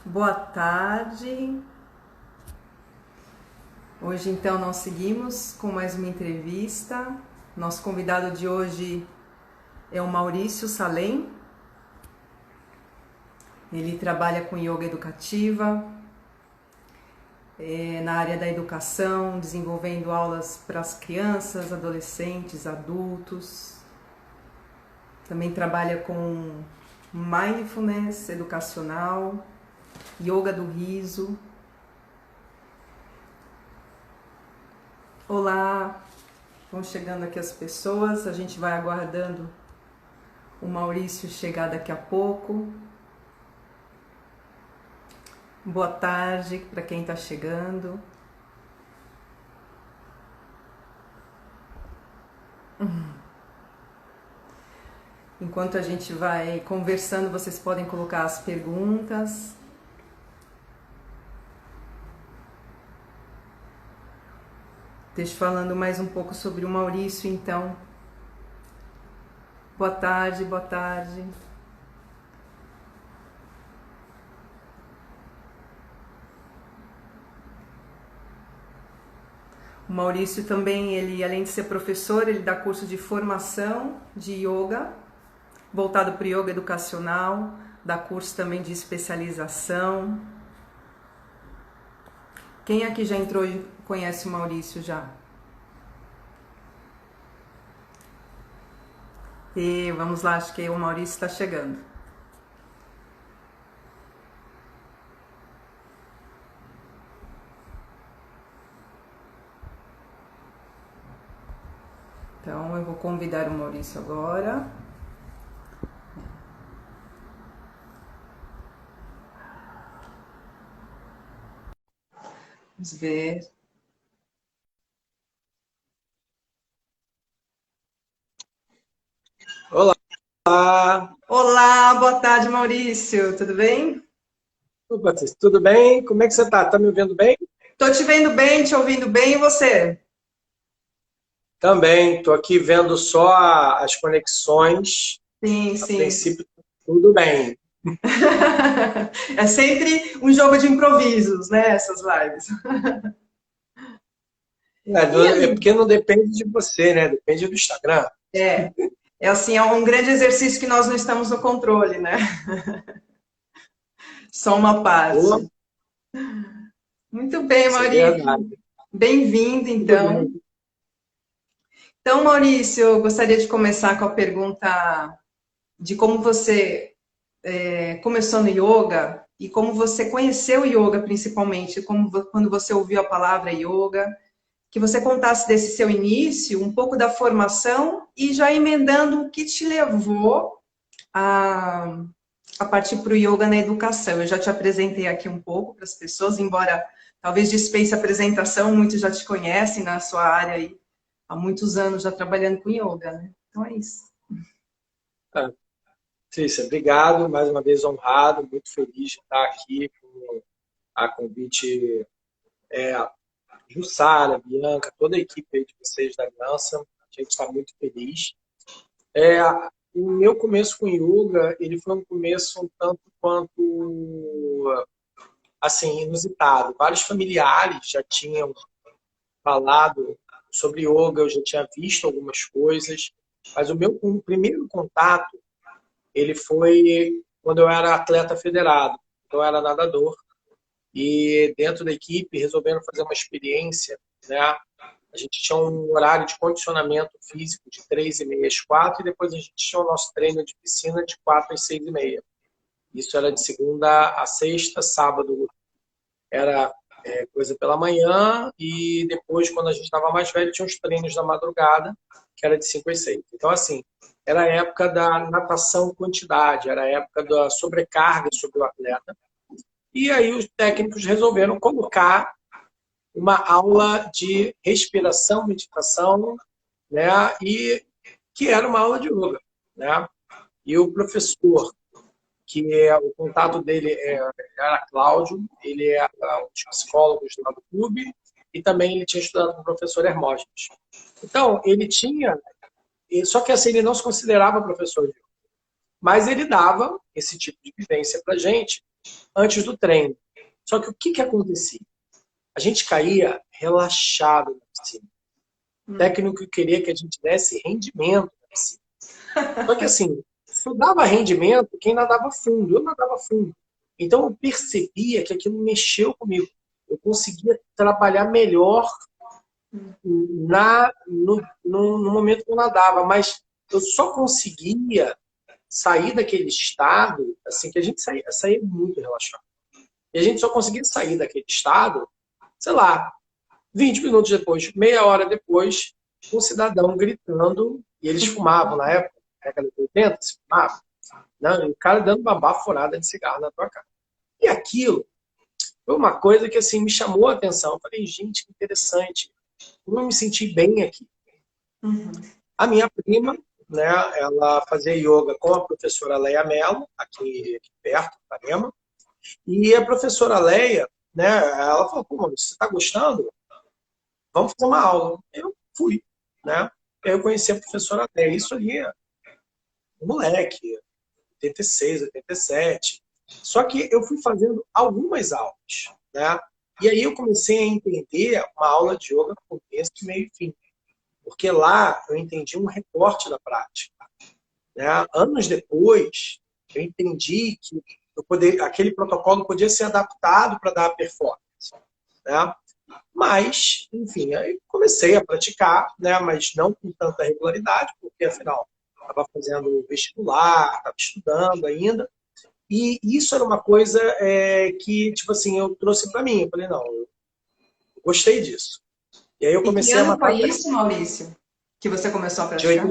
Boa tarde. Hoje então nós seguimos com mais uma entrevista. Nosso convidado de hoje é o Maurício Salem. Ele trabalha com yoga educativa, na área da educação, desenvolvendo aulas para as crianças, adolescentes, adultos. Também trabalha com mindfulness educacional, yoga do riso. Olá, vão chegando aqui as pessoas, a gente vai aguardando o Maurício chegar daqui a pouco. Boa tarde para quem está chegando. Enquanto a gente vai conversando, vocês podem colocar as perguntas. Deixa eu falando mais um pouco sobre o Maurício, então. Boa tarde, boa tarde. O Maurício também, ele além de ser professor, ele dá curso de formação de yoga, voltado para o yoga educacional, dá curso também de especialização. Quem aqui já entrou e conhece o Maurício já? E vamos lá, acho que o Maurício está chegando. Então eu vou convidar o Maurício agora. Vamos ver. Olá, Olá, boa tarde, Maurício. Tudo bem? Patrícia, tudo bem? Como é que você está? Está me ouvindo bem? Tô te vendo bem, te ouvindo bem, e você? Também, estou aqui vendo só as conexões. Sim, A sim. princípio, tudo bem. É sempre um jogo de improvisos, né? Essas lives. E É aí? porque não depende de você, né? Depende do Instagram. É, é assim, é um grande exercício que nós não estamos no controle, né? Só uma Pô, parte. Muito bem, isso é Maurício. verdade. Bem-vindo, Tudo então. bem. Então, Maurício, eu gostaria de começar com a pergunta de como você começou no yoga e como você conheceu o yoga, principalmente, quando você ouviu a palavra yoga, que você contasse desse seu início, um pouco da formação e já emendando o que te levou a, a partir para o yoga na educação. Eu já te apresentei aqui um pouco para as pessoas, embora talvez dispense a apresentação, muitos já te conhecem na sua área aí há muitos anos já trabalhando com yoga, né? Então é isso. Ah, Patrícia, obrigado. Mais uma vez honrado, muito feliz de estar aqui com a convite Jussara, Bianca, toda a equipe aí de vocês da Aliança. A gente está muito feliz. É, o meu começo com yoga, ele foi um começo um tanto quanto assim inusitado. Vários familiares já tinham falado sobre yoga, eu já tinha visto algumas coisas, mas o primeiro contato, ele foi quando eu era atleta federado, então eu era nadador e dentro da equipe resolveram fazer uma experiência, né? A gente tinha um horário de condicionamento físico de 3h30 às 4 e depois a gente tinha o nosso treino de piscina de 4 às 6h30. Isso era de segunda a sexta, sábado era coisa pela manhã e depois, quando a gente estava mais velho, tinha os treinos da madrugada, que era de 5 às 6. Então, assim, era a época da natação quantidade, era a época da sobrecarga sobre o atleta. E aí os técnicos resolveram colocar uma aula de respiração, meditação, né? E que era uma aula de yoga, né? E o professor, que é o contato dele era Cláudio, ele era um dos psicólogos lá do clube e também ele tinha estudado com o professor Hermógenes. Então, ele tinha, só que assim, ele não se considerava professor de yoga, mas ele dava esse tipo de vivência para gente antes do treino. Só que o que acontecia? A gente caía relaxado na piscina. O técnico queria que a gente desse rendimento na piscina. Só que assim, só dava rendimento quem nadava fundo. Eu nadava fundo. Então eu percebia que aquilo mexeu comigo. Eu conseguia trabalhar melhor no momento que eu nadava, mas eu só conseguia sair daquele estado, assim, que a gente saía muito relaxado. E a gente só conseguia sair daquele estado, sei lá, 20 minutos depois, meia hora depois, um cidadão gritando, e eles fumavam na época, na década de 80, se fumava, né? E o cara dando uma baforada de cigarro na tua cara. E aquilo foi uma coisa que assim, me chamou a atenção. Eu falei, gente, que interessante. Como eu me senti bem aqui. A minha prima, né, ela fazia yoga com a professora Leia Mello, aqui perto, em Ipanema. E a professora Leia, né, ela falou, pô, Maurício, você está gostando? Vamos fazer uma aula. Eu fui, né? Eu conheci a professora Leia. Isso ali, moleque, 86, 87. Só que eu fui fazendo algumas aulas, né? E aí eu comecei a entender uma aula de yoga com começo, meio e fim. Porque lá eu entendi um recorte da prática, né? Anos depois, eu entendi que aquele protocolo podia ser adaptado para dar performance, né? Mas, enfim, aí comecei a praticar, né? Mas não com tanta regularidade, porque afinal estava fazendo vestibular, estava estudando ainda. E isso era uma coisa que, tipo assim, eu trouxe para mim. Eu falei, não, eu gostei disso. E aí eu E que comecei a ano matar foi isso, Maurício, que você começou a de praticar?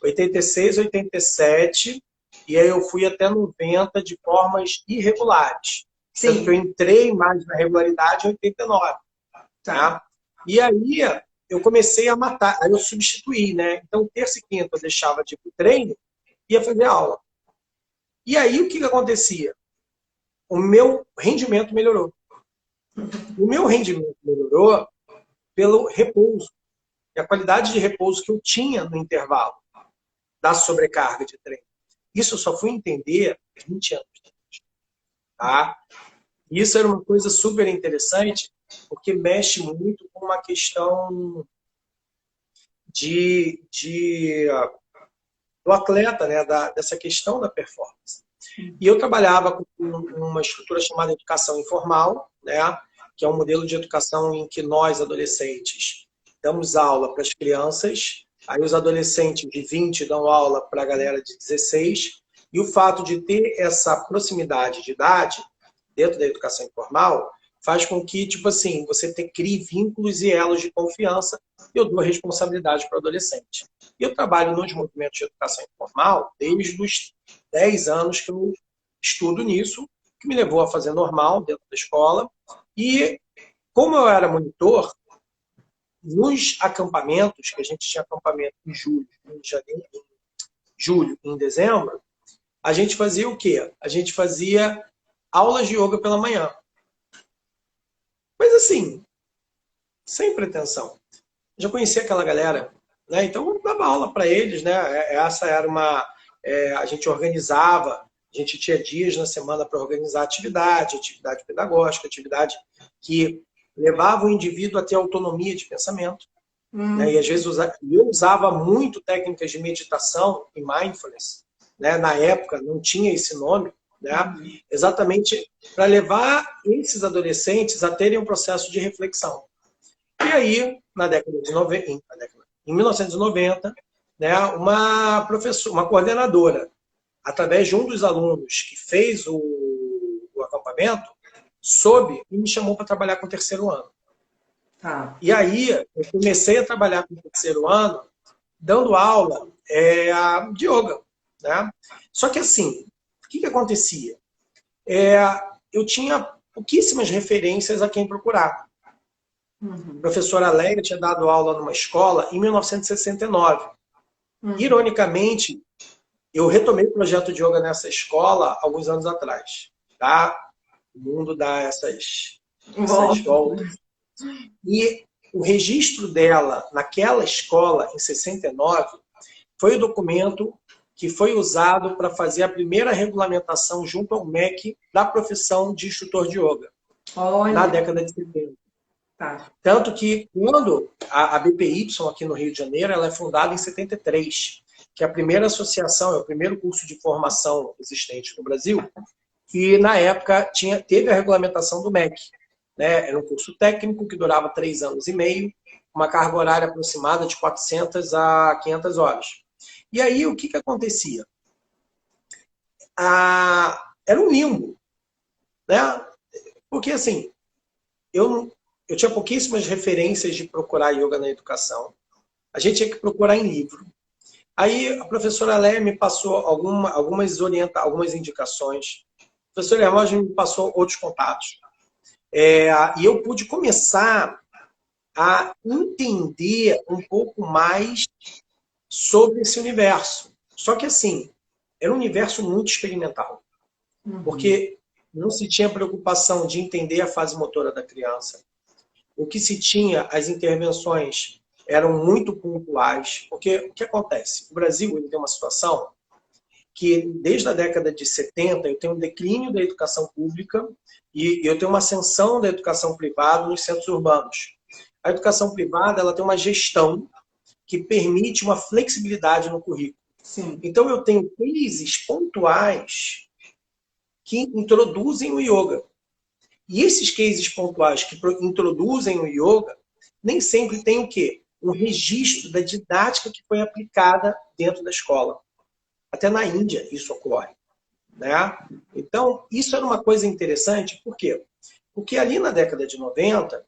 86, 87, e aí eu fui até 90 de formas irregulares. Tanto que eu Sim. entrei mais na regularidade em 89. Tá. Né? E aí eu comecei a matar, aí eu substituí, né? Então, terça e quinta eu deixava de ir pro treino e ia fazer aula. E aí o que acontecia? O meu rendimento melhorou. O meu rendimento melhorou pelo repouso. E a qualidade de repouso que eu tinha no intervalo da sobrecarga de treino. Isso eu só fui entender 20 anos depois. Tá? Isso era uma coisa super interessante, porque mexe muito com uma questão do atleta, né? Dessa questão da performance. E eu trabalhava com uma estrutura chamada educação informal, né? Que é um modelo de educação em que nós, adolescentes, damos aula para as crianças, aí os adolescentes de 20 dão aula para a galera de 16, e o fato de ter essa proximidade de idade dentro da educação informal faz com que, tipo assim, você crie vínculos e elos de confiança, e eu dou responsabilidade para o adolescente. E eu trabalho nos movimentos de educação informal desde os 10 anos que eu estudo nisso, que me levou a fazer normal dentro da escola. E como eu era monitor, nos acampamentos, que a gente tinha acampamento em julho, em dezembro, a gente fazia o quê? A gente fazia aulas de yoga pela manhã. Mas assim, sem pretensão. Já conhecia aquela galera, né? Então eu dava aula para eles, né? Essa era uma... a gente organizava, a gente tinha dias na semana para organizar atividade pedagógica, atividade que levava o indivíduo a ter autonomia de pensamento. Né? E às vezes eu usava muito técnicas de meditação e mindfulness. Né? Na época não tinha esse nome, né? Exatamente para levar esses adolescentes a terem um processo de reflexão. E aí, na década de 90, em 1990, né, uma coordenadora, através de um dos alunos que fez o acampamento, soube e me chamou para trabalhar com o terceiro ano. Tá. E aí, eu comecei a trabalhar com o terceiro ano, dando aula de yoga. Né? Só que assim, o que acontecia? Eu tinha pouquíssimas referências a quem procurar. A professora Leia tinha dado aula numa escola em 1969. Ironicamente, eu retomei o projeto de yoga nessa escola alguns anos atrás. Tá? O mundo dá essas voltas. E o registro dela naquela escola, em 69, foi o documento que foi usado para fazer a primeira regulamentação junto ao MEC da profissão de instrutor de yoga, na Olha, década de 70. tá. Tanto que quando a BPY aqui no Rio de Janeiro, ela é fundada em 73, que é a primeira associação, é o primeiro curso de formação existente no Brasil, e na época teve a regulamentação do MEC. Né? Era um curso técnico que durava 3 anos e meio, uma carga horária aproximada de 400 a 500 horas. E aí, o que acontecia? Era um limbo. Né? Porque, assim, eu tinha pouquíssimas referências de procurar yoga na educação. A gente tinha que procurar em livro. Aí, a professora Léa me passou algumas indicações. A professora Hermógenes me passou outros contatos. E eu pude começar a entender um pouco mais sobre esse universo. Só que, assim, era um universo muito experimental. Porque não se tinha preocupação de entender a fase motora da criança. O que se tinha, as intervenções eram muito pontuais. Porque o que acontece? O Brasil ele tem uma situação que, desde a década de 70, eu tenho um declínio da educação pública e eu tenho uma ascensão da educação privada nos centros urbanos. A educação privada ela tem uma gestão que permite uma flexibilidade no currículo. Sim. Então, eu tenho cases pontuais que introduzem o yoga. E esses cases pontuais que introduzem o yoga, nem sempre tem o quê? Um registro da didática que foi aplicada dentro da escola. Até na Índia isso ocorre. Né? Então, isso era uma coisa interessante, por quê? Porque ali na década de 90,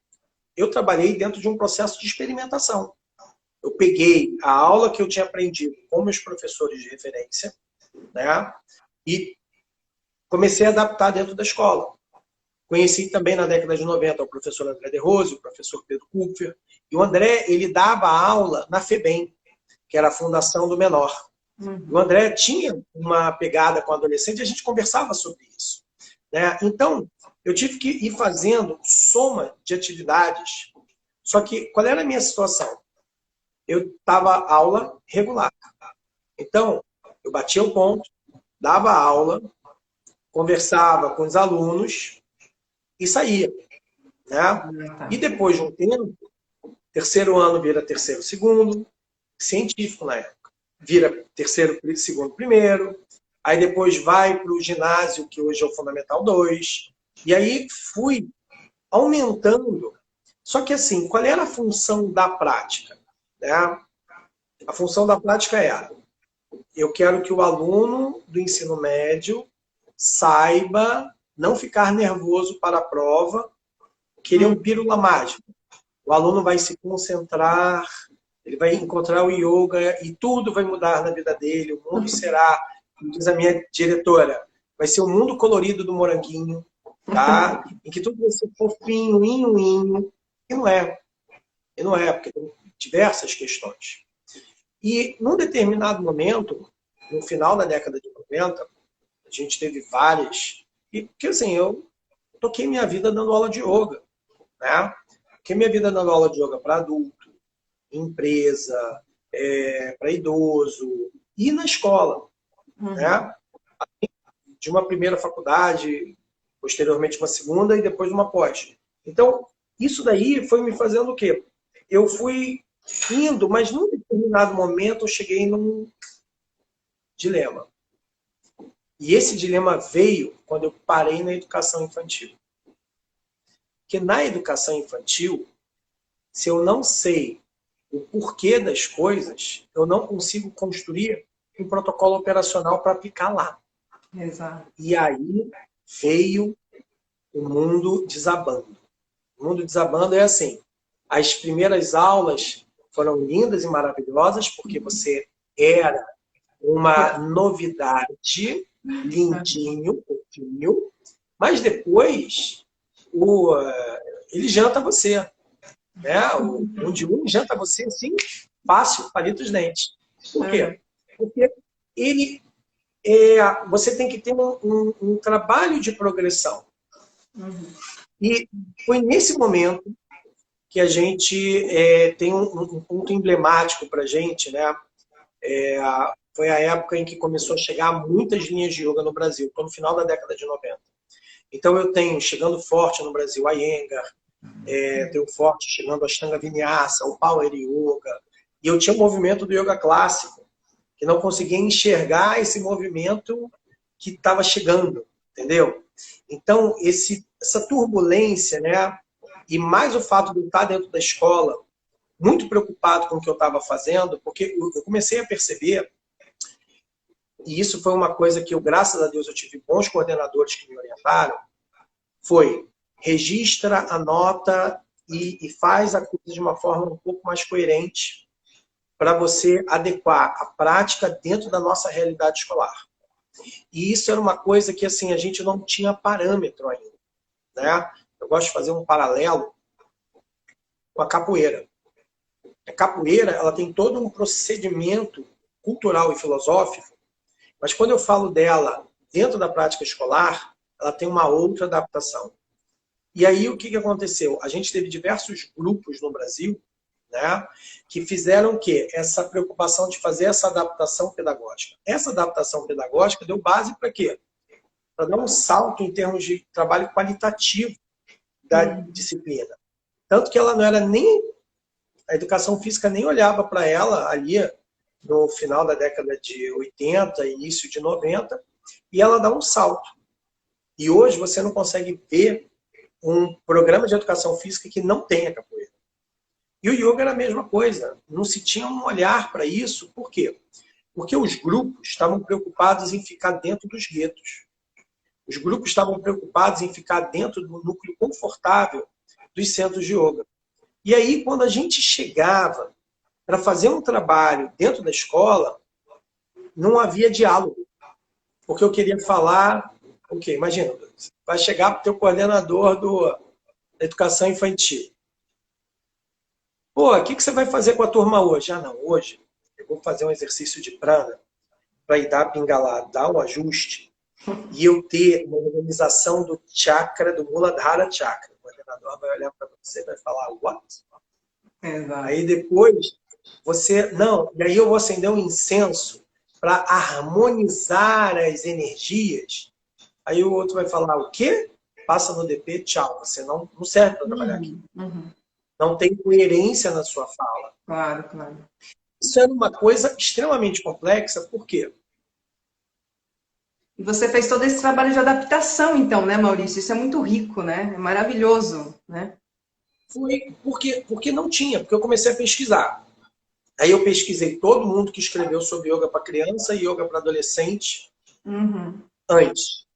eu trabalhei dentro de um processo de experimentação. Eu peguei a aula que eu tinha aprendido com meus professores de referência, né? E comecei a adaptar dentro da escola. Conheci também na década de 90 o professor André De Rose, o professor Pedro Kupfer. E o André, ele dava aula na FEBEM, que era a Fundação do Menor. O André tinha uma pegada com adolescente e a gente conversava sobre isso. Né? Então, eu tive que ir fazendo soma de atividades. Só que, qual era a minha situação? Eu dava aula regular. Então, eu batia o ponto, dava aula, conversava com os alunos e saía. Né? E depois de um tempo, terceiro ano vira terceiro segundo, científico na época. Vira terceiro, segundo, primeiro. Aí depois vai para o ginásio, que hoje é o Fundamental 2. E aí fui aumentando. Só que assim, qual era a função da prática? Né? A função da prática é: eu quero que o aluno do ensino médio saiba não ficar nervoso para a prova, querer um pílula mágica. O aluno vai se concentrar, ele vai encontrar o yoga e tudo vai mudar na vida dele. O mundo será, como diz a minha diretora, vai ser o mundo colorido do moranguinho, tá? Em que tudo vai ser fofinho, inho. E não é. E não é, porque tem diversas questões. E num determinado momento, no final da década de 90, a gente teve várias. E porque assim, eu toquei minha vida dando aula de yoga, né? Toquei minha vida dando aula de yoga para adulto, empresa, para idoso e na escola, né? De uma primeira faculdade, posteriormente uma segunda e depois uma pós. Então, isso daí foi me fazendo o quê? Eu fui indo, mas num determinado momento eu cheguei num dilema. E esse dilema veio quando eu parei na educação infantil. Porque na educação infantil, se eu não sei o porquê das coisas, eu não consigo construir um protocolo operacional para aplicar lá. Exato. E aí veio o mundo desabando. O mundo desabando é assim, as primeiras aulas foram lindas e maravilhosas, porque você era uma novidade, lindinho, pouquinho, mas depois ele janta você. Né? Um de um janta você assim, fácil, palito os dentes. Por quê? Porque ele você tem que ter um trabalho de progressão. E foi nesse momento que a gente tem um ponto emblemático para a gente, né? foi a época em que começou a chegar muitas linhas de yoga no Brasil, foi no final da década de 90. Então eu tenho, chegando forte no Brasil, a Iyengar, tenho forte chegando a Ashtanga Vinyasa, o Power Yoga, e eu tinha o movimento do yoga clássico, que não conseguia enxergar esse movimento que estava chegando, entendeu? Então, essa turbulência, né? E mais o fato de eu estar dentro da escola, muito preocupado com o que eu estava fazendo, porque eu comecei a perceber, e isso foi uma coisa que eu, graças a Deus, eu tive bons coordenadores que me orientaram, foi registra, anota e faz a coisa de uma forma um pouco mais coerente para você adequar a prática dentro da nossa realidade escolar. E isso era uma coisa que assim a gente não tinha parâmetro ainda, né? Eu gosto de fazer um paralelo com a capoeira. A capoeira, ela tem todo um procedimento cultural e filosófico, mas quando eu falo dela dentro da prática escolar, ela tem uma outra adaptação. E aí o que aconteceu? A gente teve diversos grupos no Brasil, né, que fizeram o quê? Essa preocupação de fazer essa adaptação pedagógica. Essa adaptação pedagógica deu base para quê? Para dar um salto em termos de trabalho qualitativo da disciplina. Tanto que ela não era nem... A educação física nem olhava para ela ali no final da década de 80, início de 90, e ela dá um salto. E hoje você não consegue ver um programa de educação física que não tenha capoeira. E o yoga era a mesma coisa. Não se tinha um olhar para isso. Por quê? Porque os grupos estavam preocupados em ficar dentro dos guetos. Os grupos estavam preocupados em ficar dentro do núcleo confortável dos centros de yoga. E aí, quando a gente chegava para fazer um trabalho dentro da escola, não havia diálogo. Porque eu queria falar... Ok, imagina, vai chegar para o teu coordenador da educação infantil. Pô, o que você vai fazer com a turma hoje? Ah, não, hoje eu vou fazer um exercício de prana para ir dar pingalada, dar um ajuste e eu ter uma organização do chakra, do Muladhara Chakra. O coordenador vai olhar para você e vai falar, what? Exato. Aí depois você, não, e aí eu vou acender um incenso para harmonizar as energias. Aí o outro vai falar, o quê? Passa no DP, tchau, você não serve para trabalhar aqui. Não tem coerência na sua fala. Claro, claro. Isso era uma coisa extremamente complexa, por quê? E você fez todo esse trabalho de adaptação, então, né, Maurício? Isso é muito rico, né? É maravilhoso, né? Foi porque não tinha, porque eu comecei a pesquisar. Aí eu pesquisei todo mundo que escreveu sobre yoga para criança e yoga para adolescente antes.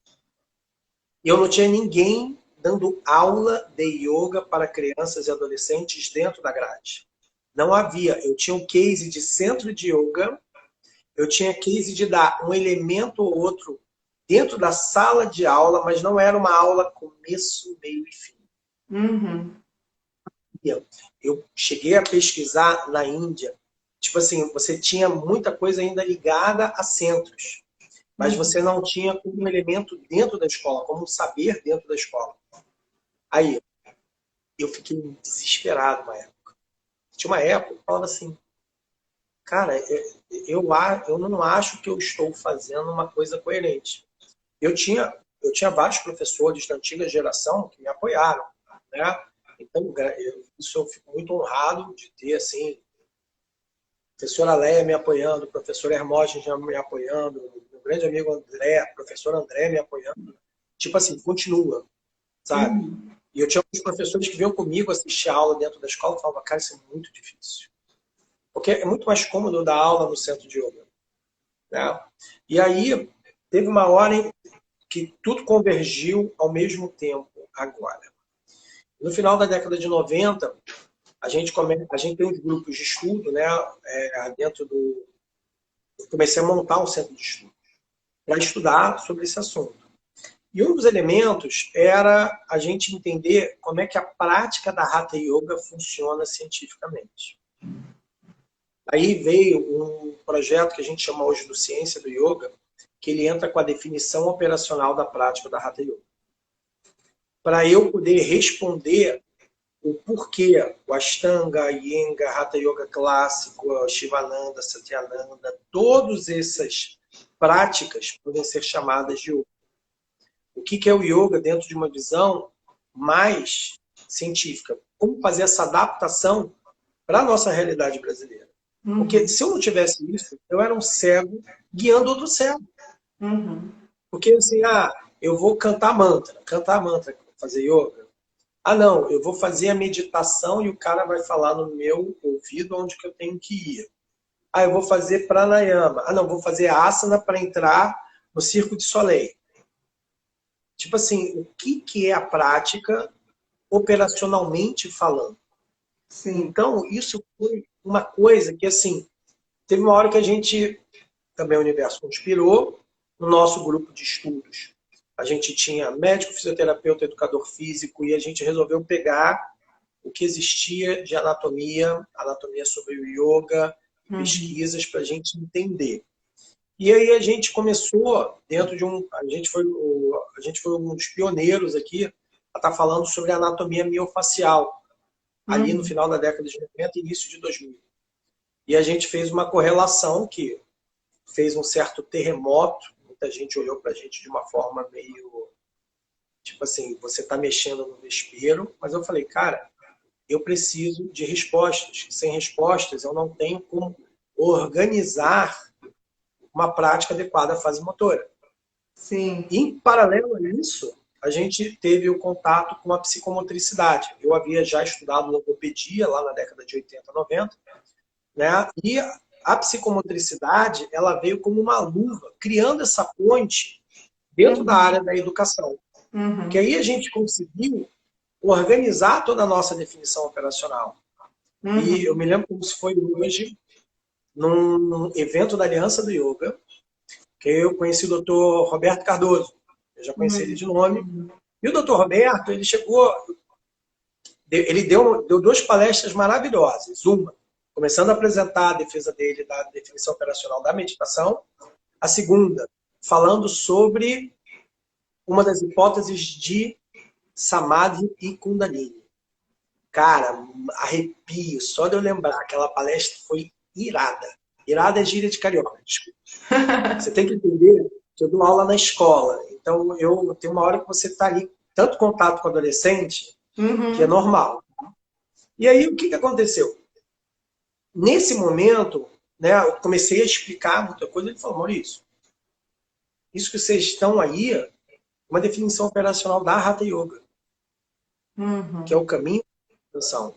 E eu não tinha ninguém dando aula de yoga para crianças e adolescentes dentro da grade. Não havia. Eu tinha um case de centro de yoga, eu tinha case de dar um elemento ou outro dentro da sala de aula, mas não era uma aula começo, meio e fim. Eu cheguei a pesquisar na Índia. Tipo assim, você tinha muita coisa ainda ligada a centros, mas você não tinha como um elemento dentro da escola, como um saber dentro da escola. Aí, eu fiquei desesperado uma época. Tinha uma época que eu falava assim, cara, eu não acho que eu estou fazendo uma coisa coerente. Eu tinha vários professores da antiga geração que me apoiaram, né? Então, isso eu fico muito honrado de ter, assim, professora Leia me apoiando, professor Hermógenes me apoiando, meu grande amigo André, professor André me apoiando. Tipo assim, continua, sabe? E eu tinha alguns professores que vinham comigo assistir a aula dentro da escola e falavam, cara, isso é muito difícil. Porque é muito mais cômodo dar aula no centro de yoga, né? E aí, teve uma hora em que tudo convergiu ao mesmo tempo agora. No final da década de 90, a gente tem uns grupos de estudo, né? Eu comecei a montar um centro de estudo para estudar sobre esse assunto. E um dos elementos era a gente entender como é que a prática da Hatha Yoga funciona cientificamente. Aí veio um projeto que a gente chama hoje do Ciência do Yoga, que ele entra com a definição operacional da prática da Hatha Yoga. Para eu poder responder o porquê o Ashtanga, Iyengar, Hatha Yoga clássico, Shivananda, Satyananda, todas essas práticas podem ser chamadas de yoga. O que é o yoga dentro de uma visão mais científica? Como fazer essa adaptação para a nossa realidade brasileira? Porque se eu não tivesse isso, eu era um cego guiando outro cego. Porque assim, eu vou cantar mantra, fazer yoga. Não, eu vou fazer a meditação e o cara vai falar no meu ouvido onde que eu tenho que ir. Eu vou fazer pranayama. Não, vou fazer asana para entrar no Circo de Soleil. Tipo assim, o que é a prática operacionalmente falando? Sim. Então, isso foi uma coisa que, assim, teve uma hora que a gente, também o universo conspirou, no nosso grupo de estudos. A gente tinha médico, fisioterapeuta, educador físico, e a gente resolveu pegar o que existia de anatomia sobre o yoga, pesquisas para a gente entender. E aí a gente começou dentro de a gente foi um dos pioneiros aqui a estar falando sobre anatomia miofacial, ali no final da década de 90 e início de 2000. E a gente fez uma correlação que fez um certo terremoto, muita gente olhou para a gente de uma forma meio, tipo assim, você está mexendo no vespeiro, mas eu falei, cara, eu preciso de respostas. Sem respostas, eu não tenho como organizar uma prática adequada à fase motora. Sim. E, em paralelo a isso, a gente teve o contato com a psicomotricidade. Eu havia já estudado logopedia lá na década de 80, 90, né? E a psicomotricidade, ela veio como uma luva, criando essa ponte dentro da área da educação. Que aí a gente conseguiu organizar toda a nossa definição operacional. E eu me lembro como se foi hoje, num evento da Aliança do Yoga, que eu conheci o Dr. Roberto Cardoso. Eu já conheci ele de nome. E o Dr. Roberto, ele chegou, ele deu 2 palestras maravilhosas. Uma, começando a apresentar a defesa dele da definição operacional da meditação. A segunda, falando sobre uma das hipóteses de Samadhi e Kundalini. Cara, arrepio, só de eu lembrar, aquela palestra foi irada. Irada é gíria de carioca, desculpa. Você tem que entender que eu dou aula na escola. Então, eu tenho uma hora que você está ali, tanto contato com adolescente, que é normal. E aí, o que aconteceu? Nesse momento, né, eu comecei a explicar muita coisa. Ele falou, Maurício, isso que vocês estão aí é uma definição operacional da Hatha Yoga, que é o caminho da tradição.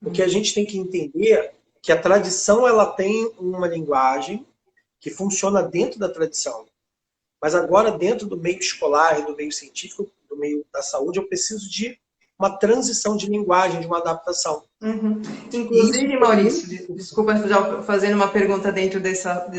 Porque a gente tem que entender que a tradição ela tem uma linguagem que funciona dentro da tradição. Mas agora, dentro do meio escolar e do meio científico, do meio da saúde, eu preciso de uma transição de linguagem, de uma adaptação. Inclusive, Maurício, desculpa já fazendo uma pergunta dentro dessa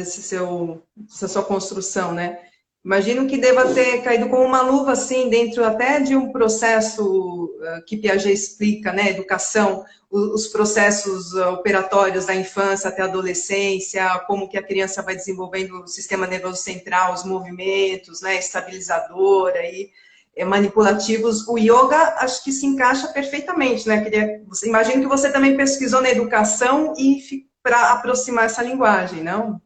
sua construção, né? Imagino que deva ter caído como uma luva, assim, dentro até de um processo que Piaget explica, né? Educação, os processos operatórios da infância até a adolescência, como que a criança vai desenvolvendo o sistema nervoso central, os movimentos, né? Estabilizador, aí, manipulativos. O yoga, acho que se encaixa perfeitamente, né? Imagino que você também pesquisou na educação e para aproximar essa linguagem, não?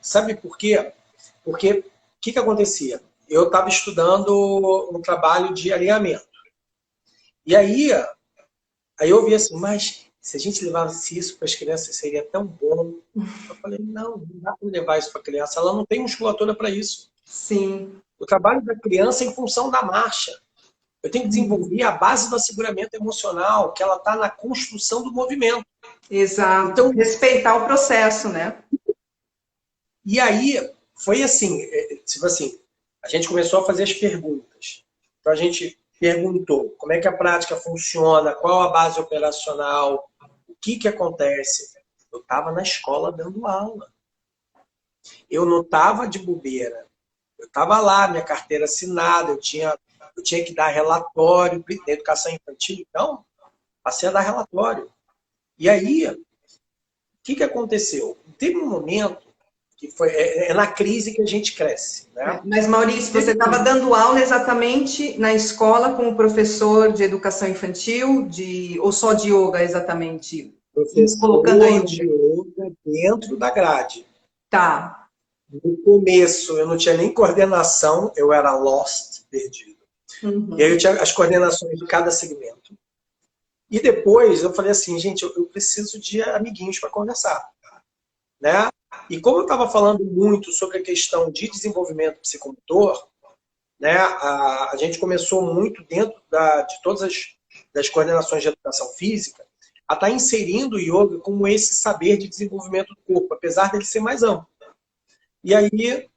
Sabe por quê? Porque o que acontecia? Eu estava estudando um trabalho de alinhamento. E aí eu vi assim, mas se a gente levasse isso para as crianças, seria tão bom. Eu falei, não dá para levar isso para a criança. Ela não tem musculatura para isso. Sim. O trabalho da criança é em função da marcha. Eu tenho que desenvolver a base do asseguramento emocional, que ela está na construção do movimento. Exato. Então, respeitar o processo, né? E aí, foi assim, tipo assim, a gente começou a fazer as perguntas. Então, a gente perguntou como é que a prática funciona, qual a base operacional, o que acontece. Eu estava na escola dando aula. Eu não estava de bobeira. Eu estava lá, minha carteira assinada, eu tinha que dar relatório da educação infantil, então, passei a dar relatório. E aí, o que aconteceu? Teve um momento que foi, é na crise que a gente cresce, né? Mas, Maurício, você estava dando aula exatamente na escola como professor de educação infantil, ou só de yoga exatamente? Colocando a Professor de yoga. yoga dentro da grade. Tá. No começo, eu não tinha nem coordenação, eu era lost, perdido. E aí eu tinha as coordenações de cada segmento. E depois eu falei assim, gente, eu preciso de amiguinhos para conversar, né? E como eu estava falando muito sobre a questão de desenvolvimento psicomotor, né, a gente começou muito dentro de todas das coordenações de educação física a estar inserindo o yoga como esse saber de desenvolvimento do corpo, apesar dele ser mais amplo. E aí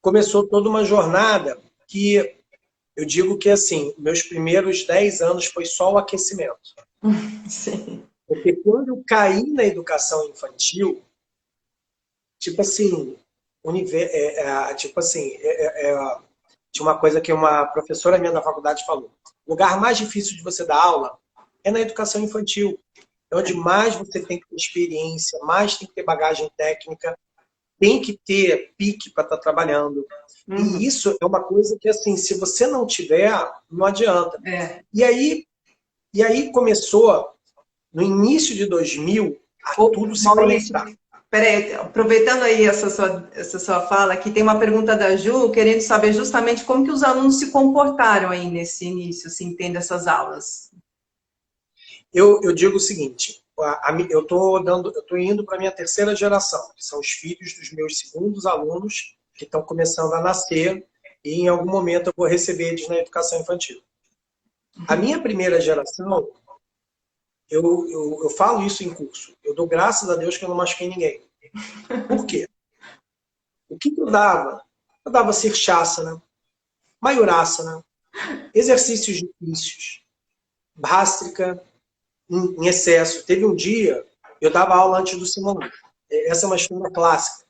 começou toda uma jornada que eu digo que, assim, meus primeiros 10 anos foi só o aquecimento. Sim. Porque quando eu caí na educação infantil, tipo assim, tinha uma coisa que uma professora minha da faculdade falou. O lugar mais difícil de você dar aula é na educação infantil. É onde mais você tem que ter experiência, mais tem que ter bagagem técnica, tem que ter pique para estar trabalhando. E isso é uma coisa que, assim, se você não tiver, não adianta. É. E aí começou, no início de 2000, a tudo se Maurício, conectar. peraí, aproveitando aí essa sua fala, aqui tem uma pergunta da Ju, querendo saber justamente como que os alunos se comportaram aí nesse início, assim, tendo essas aulas. Eu digo o seguinte, eu estou indo para a minha terceira geração, que são os filhos dos meus segundos alunos, que estão começando a nascer, e em algum momento eu vou receber eles na educação infantil. A minha primeira geração, eu falo isso em curso, eu dou graças a Deus que eu não machuquei ninguém. Por quê? O que eu dava? Eu dava Sirsasana, Mayurasana, exercícios difíceis, Bhastrika, em excesso. Teve um dia, eu dava aula antes do Simonal. Essa é uma história clássica.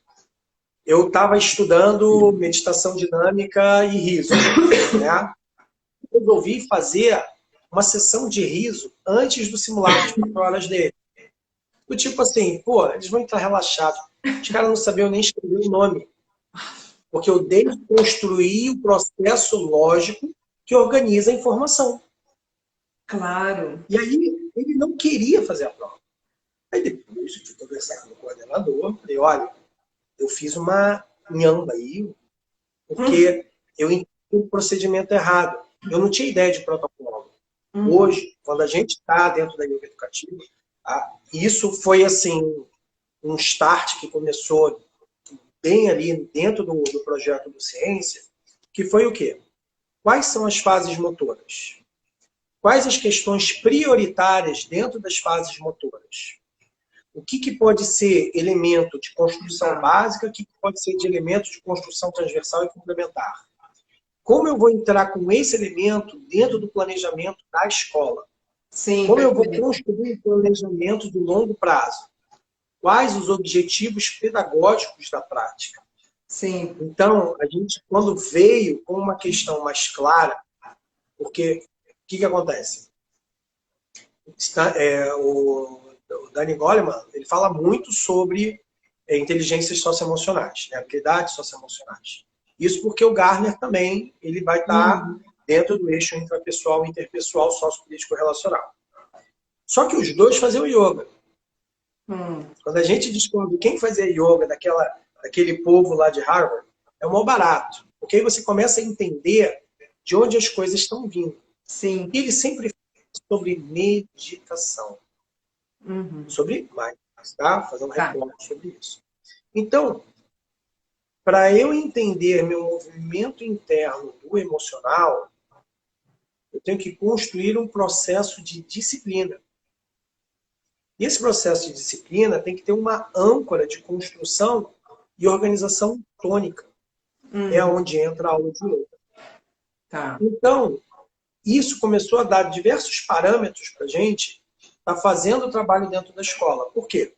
Eu estava estudando meditação dinâmica e riso, né? Eu resolvi fazer uma sessão de riso antes do simulado de 4 horas dele. Do tipo assim, pô, eles vão entrar relaxados. Os caras não sabiam nem escrever o nome. Porque eu desconstruí o processo lógico que organiza a informação. Claro. E aí, ele não queria fazer a prova. Aí depois de conversar com o coordenador, falei, olha, eu fiz uma nhamba aí, porque eu entendi o procedimento errado. Eu não tinha ideia de protocolo. Hoje, quando a gente está dentro da yoga educativa, isso foi assim um start que começou bem ali dentro do projeto do Ciência, que foi o quê? Quais são as fases motoras? Quais as questões prioritárias dentro das fases motoras? O que pode ser elemento de construção básica, o que pode ser de elemento de construção transversal e complementar? Como eu vou entrar com esse elemento dentro do planejamento da escola? Sim, como eu vou construir um planejamento de longo prazo? Quais os objetivos pedagógicos da prática? Sim. Então, a gente, quando veio com uma questão mais clara, porque o que acontece? O Danny Goleman, ele fala muito sobre inteligências socioemocionais, né? Habilidades socioemocionais. Isso porque o Gardner também ele vai estar dentro do eixo intrapessoal, interpessoal, sociopolítico relacional. Só que os dois faziam yoga. Quando a gente descobre quem fazia yoga daquele povo lá de Harvard, é o maior barato. Porque aí você começa a entender de onde as coisas estão vindo. Sim. E ele sempre fala sobre meditação. Sobre mindfulness, tá? Fazer um reporte sobre isso. Então, para eu entender meu movimento interno do emocional, eu tenho que construir um processo de disciplina. E esse processo de disciplina tem que ter uma âncora de construção e organização tônica. É onde entra a aula de yoga. Tá. Então, isso começou a dar diversos parâmetros para a gente estar fazendo o trabalho dentro da escola. Por quê?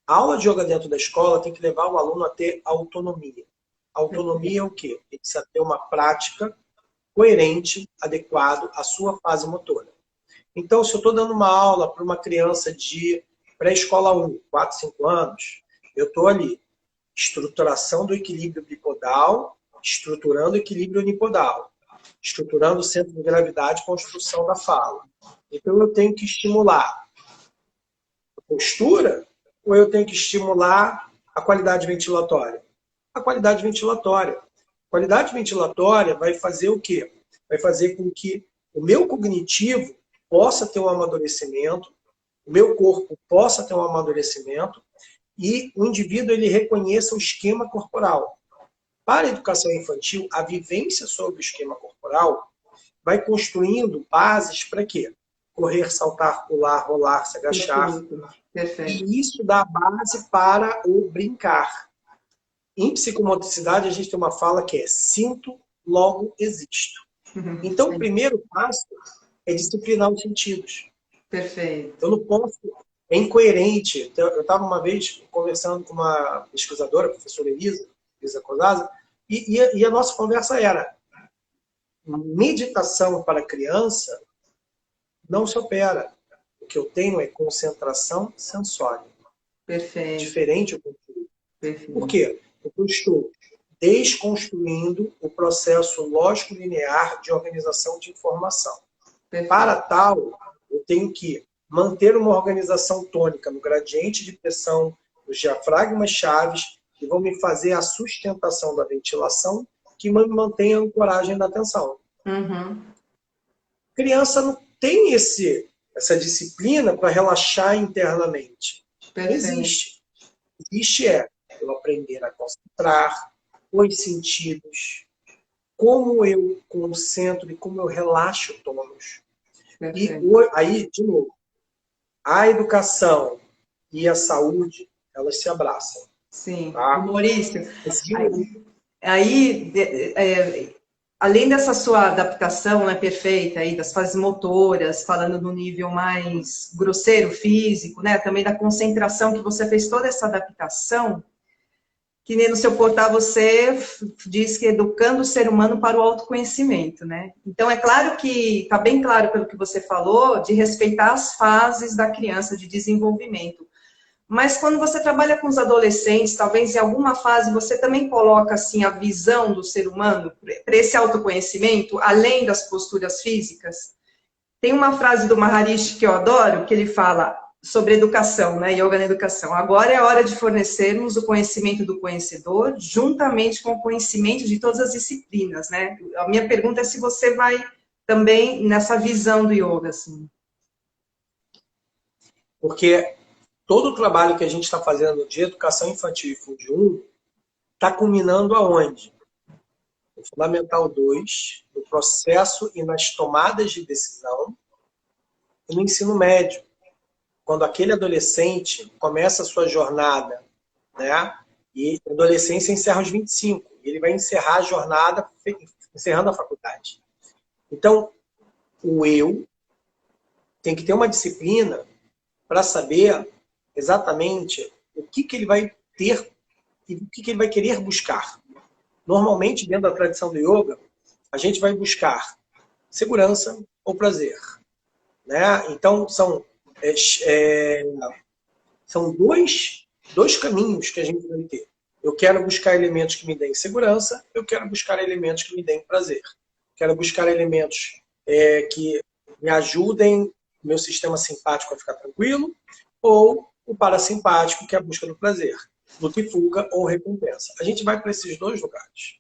A aula de yoga dentro da escola tem que levar o aluno a ter autonomia. Autonomia é o quê? Ele precisa ter uma prática coerente, adequado à sua fase motora. Então, se eu estou dando uma aula para uma criança de pré-escola 1, 4, 5 anos, eu estou ali estruturação do equilíbrio bipodal, estruturando o equilíbrio unipodal, estruturando o centro de gravidade e construção da fala. Então, eu tenho que estimular a postura ou eu tenho que estimular a qualidade ventilatória? A qualidade ventilatória. A qualidade ventilatória vai fazer o quê? Vai fazer com que o meu cognitivo possa ter um amadurecimento, o meu corpo possa ter um amadurecimento e o indivíduo ele reconheça o esquema corporal. Para a educação infantil, a vivência sobre o esquema corporal vai construindo bases para quê? Correr, saltar, pular, rolar, se agachar. Perfeito. E isso dá base para o brincar. Em psicomotricidade, a gente tem uma fala que é sinto, logo existo. Então, o primeiro passo é disciplinar os sentidos. Perfeito. Eu não posso... É incoerente. Eu estava uma vez conversando com uma pesquisadora, a professora Elisa Cosaza, e a nossa conversa era: meditação para criança não se opera. O que eu tenho é concentração sensória. Perfeito. Diferente do conteúdo. Perfeito. Por quê? Porque eu estou desconstruindo o processo lógico-linear de organização de informação. Perfeito. Para tal, eu tenho que manter uma organização tônica no gradiente de pressão dos diafragmas chaves, que vão me fazer a sustentação da ventilação, que me mantém a ancoragem da atenção. Criança não tem essa disciplina para relaxar internamente. Não existe. Existe eu aprender a concentrar os sentidos, como eu concentro e como eu relaxo o tônus. E aí, de novo, a educação e a saúde, elas se abraçam. Sim. Tá? Maurício, além dessa sua adaptação, né, perfeita aí das fases motoras, falando no nível mais grosseiro, físico, né, também da concentração, que você fez toda essa adaptação, que nem no seu portal você diz que educando o ser humano para o autoconhecimento, né? Então, é claro que, está bem claro pelo que você falou, de respeitar as fases da criança de desenvolvimento. Mas quando você trabalha com os adolescentes, talvez em alguma fase você também coloca assim a visão do ser humano para esse autoconhecimento, além das posturas físicas. Tem uma frase do Maharishi que eu adoro, que ele fala sobre educação, né, yoga na educação. Agora é a hora de fornecermos o conhecimento do conhecedor, juntamente com o conhecimento de todas as disciplinas, né? A minha pergunta é se você vai também nessa visão do yoga, assim. Porque todo o trabalho que a gente está fazendo de educação infantil e Fundo 1 está culminando aonde? No Fundamental 2, no processo e nas tomadas de decisão, e no ensino médio. Quando aquele adolescente começa a sua jornada, né? E a adolescência encerra aos 25, e ele vai encerrar a jornada encerrando a faculdade. Então, o eu tem que ter uma disciplina para saber exatamente o que ele vai ter e o que ele vai querer buscar. Normalmente, dentro da tradição do yoga, a gente vai buscar segurança ou prazer. Né? Então, são dois caminhos que a gente vai ter. Eu quero buscar elementos que me deem segurança, eu quero buscar elementos que me deem prazer. Quero buscar elementos que me ajudem o meu sistema simpático a ficar tranquilo, ou o parasimpático, que é a busca do prazer, luta e fuga ou recompensa. A gente vai para esses dois lugares.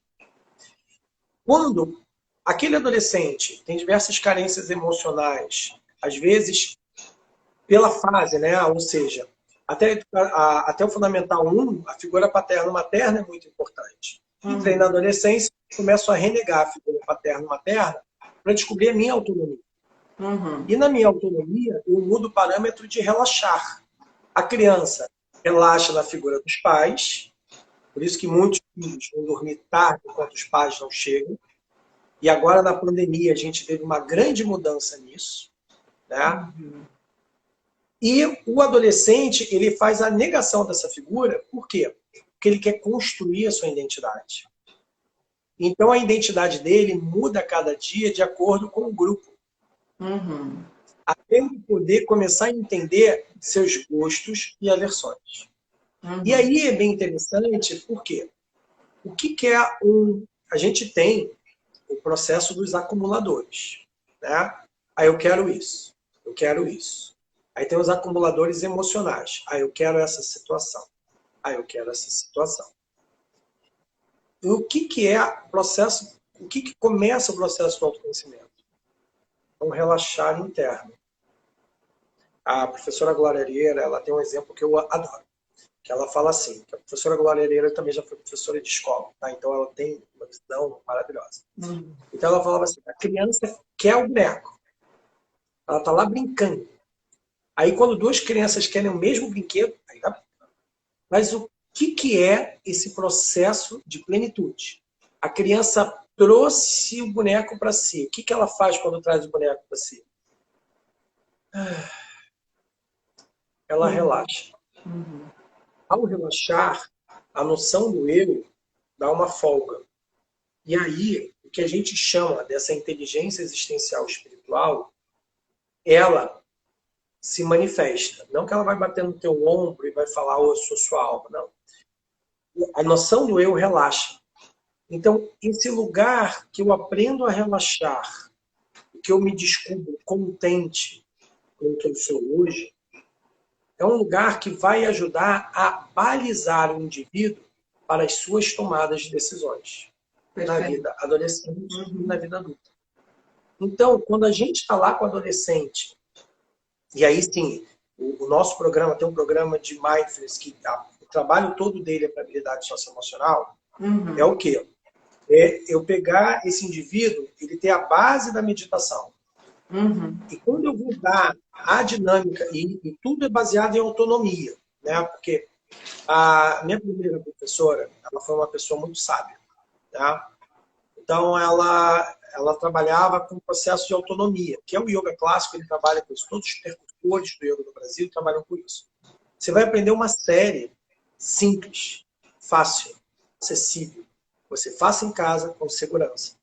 Quando aquele adolescente tem diversas carências emocionais, às vezes pela fase, né? Ou seja, até o Fundamental 1, a figura paterno-materna é muito importante. Entrei na adolescência, começo a renegar a figura paterno-materna para descobrir a minha autonomia. E na minha autonomia, eu mudo o parâmetro de relaxar. A criança relaxa na figura dos pais, por isso que muitos filhos vão dormir tarde enquanto os pais não chegam. E agora, na pandemia, a gente teve uma grande mudança nisso. Né? E o adolescente, ele faz a negação dessa figura, por quê? Porque ele quer construir a sua identidade. Então, a identidade dele muda a cada dia de acordo com o grupo. Até ele poder começar a entender seus gostos e aversões. E aí é bem interessante, por quê? O que, que é um... A gente tem o processo dos acumuladores, né? Aí eu quero isso, eu quero isso. Aí tem os acumuladores emocionais. Aí eu quero essa situação. Aí eu quero essa situação. E o que, que é o processo, o que, que começa o processo do autoconhecimento? É um relaxar interno. A professora Glória Areira, ela tem um exemplo que eu adoro. Que ela fala assim, que a professora Glória Areira também já foi professora de escola, tá? Então ela tem uma visão maravilhosa. Então ela falava assim, a criança quer o boneco. Ela tá lá brincando. Aí quando duas crianças querem o mesmo brinquedo, aí tá. Mas o que, que é esse processo de plenitude? A criança trouxe o boneco para si. O que, que ela faz quando traz o boneco para si? Ela relaxa. Ao relaxar, a noção do eu dá uma folga. E aí, o que a gente chama dessa inteligência existencial espiritual, ela se manifesta. Não que ela vai bater no teu ombro e vai falar, oh, eu sou sua alma. Não. A noção do eu relaxa. Então, esse lugar que eu aprendo a relaxar, que eu me descubro contente com o que eu sou hoje, é um lugar que vai ajudar a balizar o indivíduo para as suas tomadas de decisões. Perfeito. Na vida adolescente e na vida adulta. Então, quando a gente está lá com o adolescente, e aí sim, o nosso programa tem um programa de mindfulness, que o trabalho todo dele é para habilidade socioemocional, é o quê? É eu pegar esse indivíduo, ele ter a base da meditação. E quando eu vou dar a dinâmica, e tudo é baseado em autonomia, né? Porque a minha primeira professora, ela foi uma pessoa muito sábia, tá? Então ela trabalhava com o processo de autonomia, que é o yoga clássico, ele trabalha com isso. Todos os percussores do yoga do Brasil trabalham com isso. Você vai aprender uma série simples, fácil, acessível. Você faça em casa com segurança.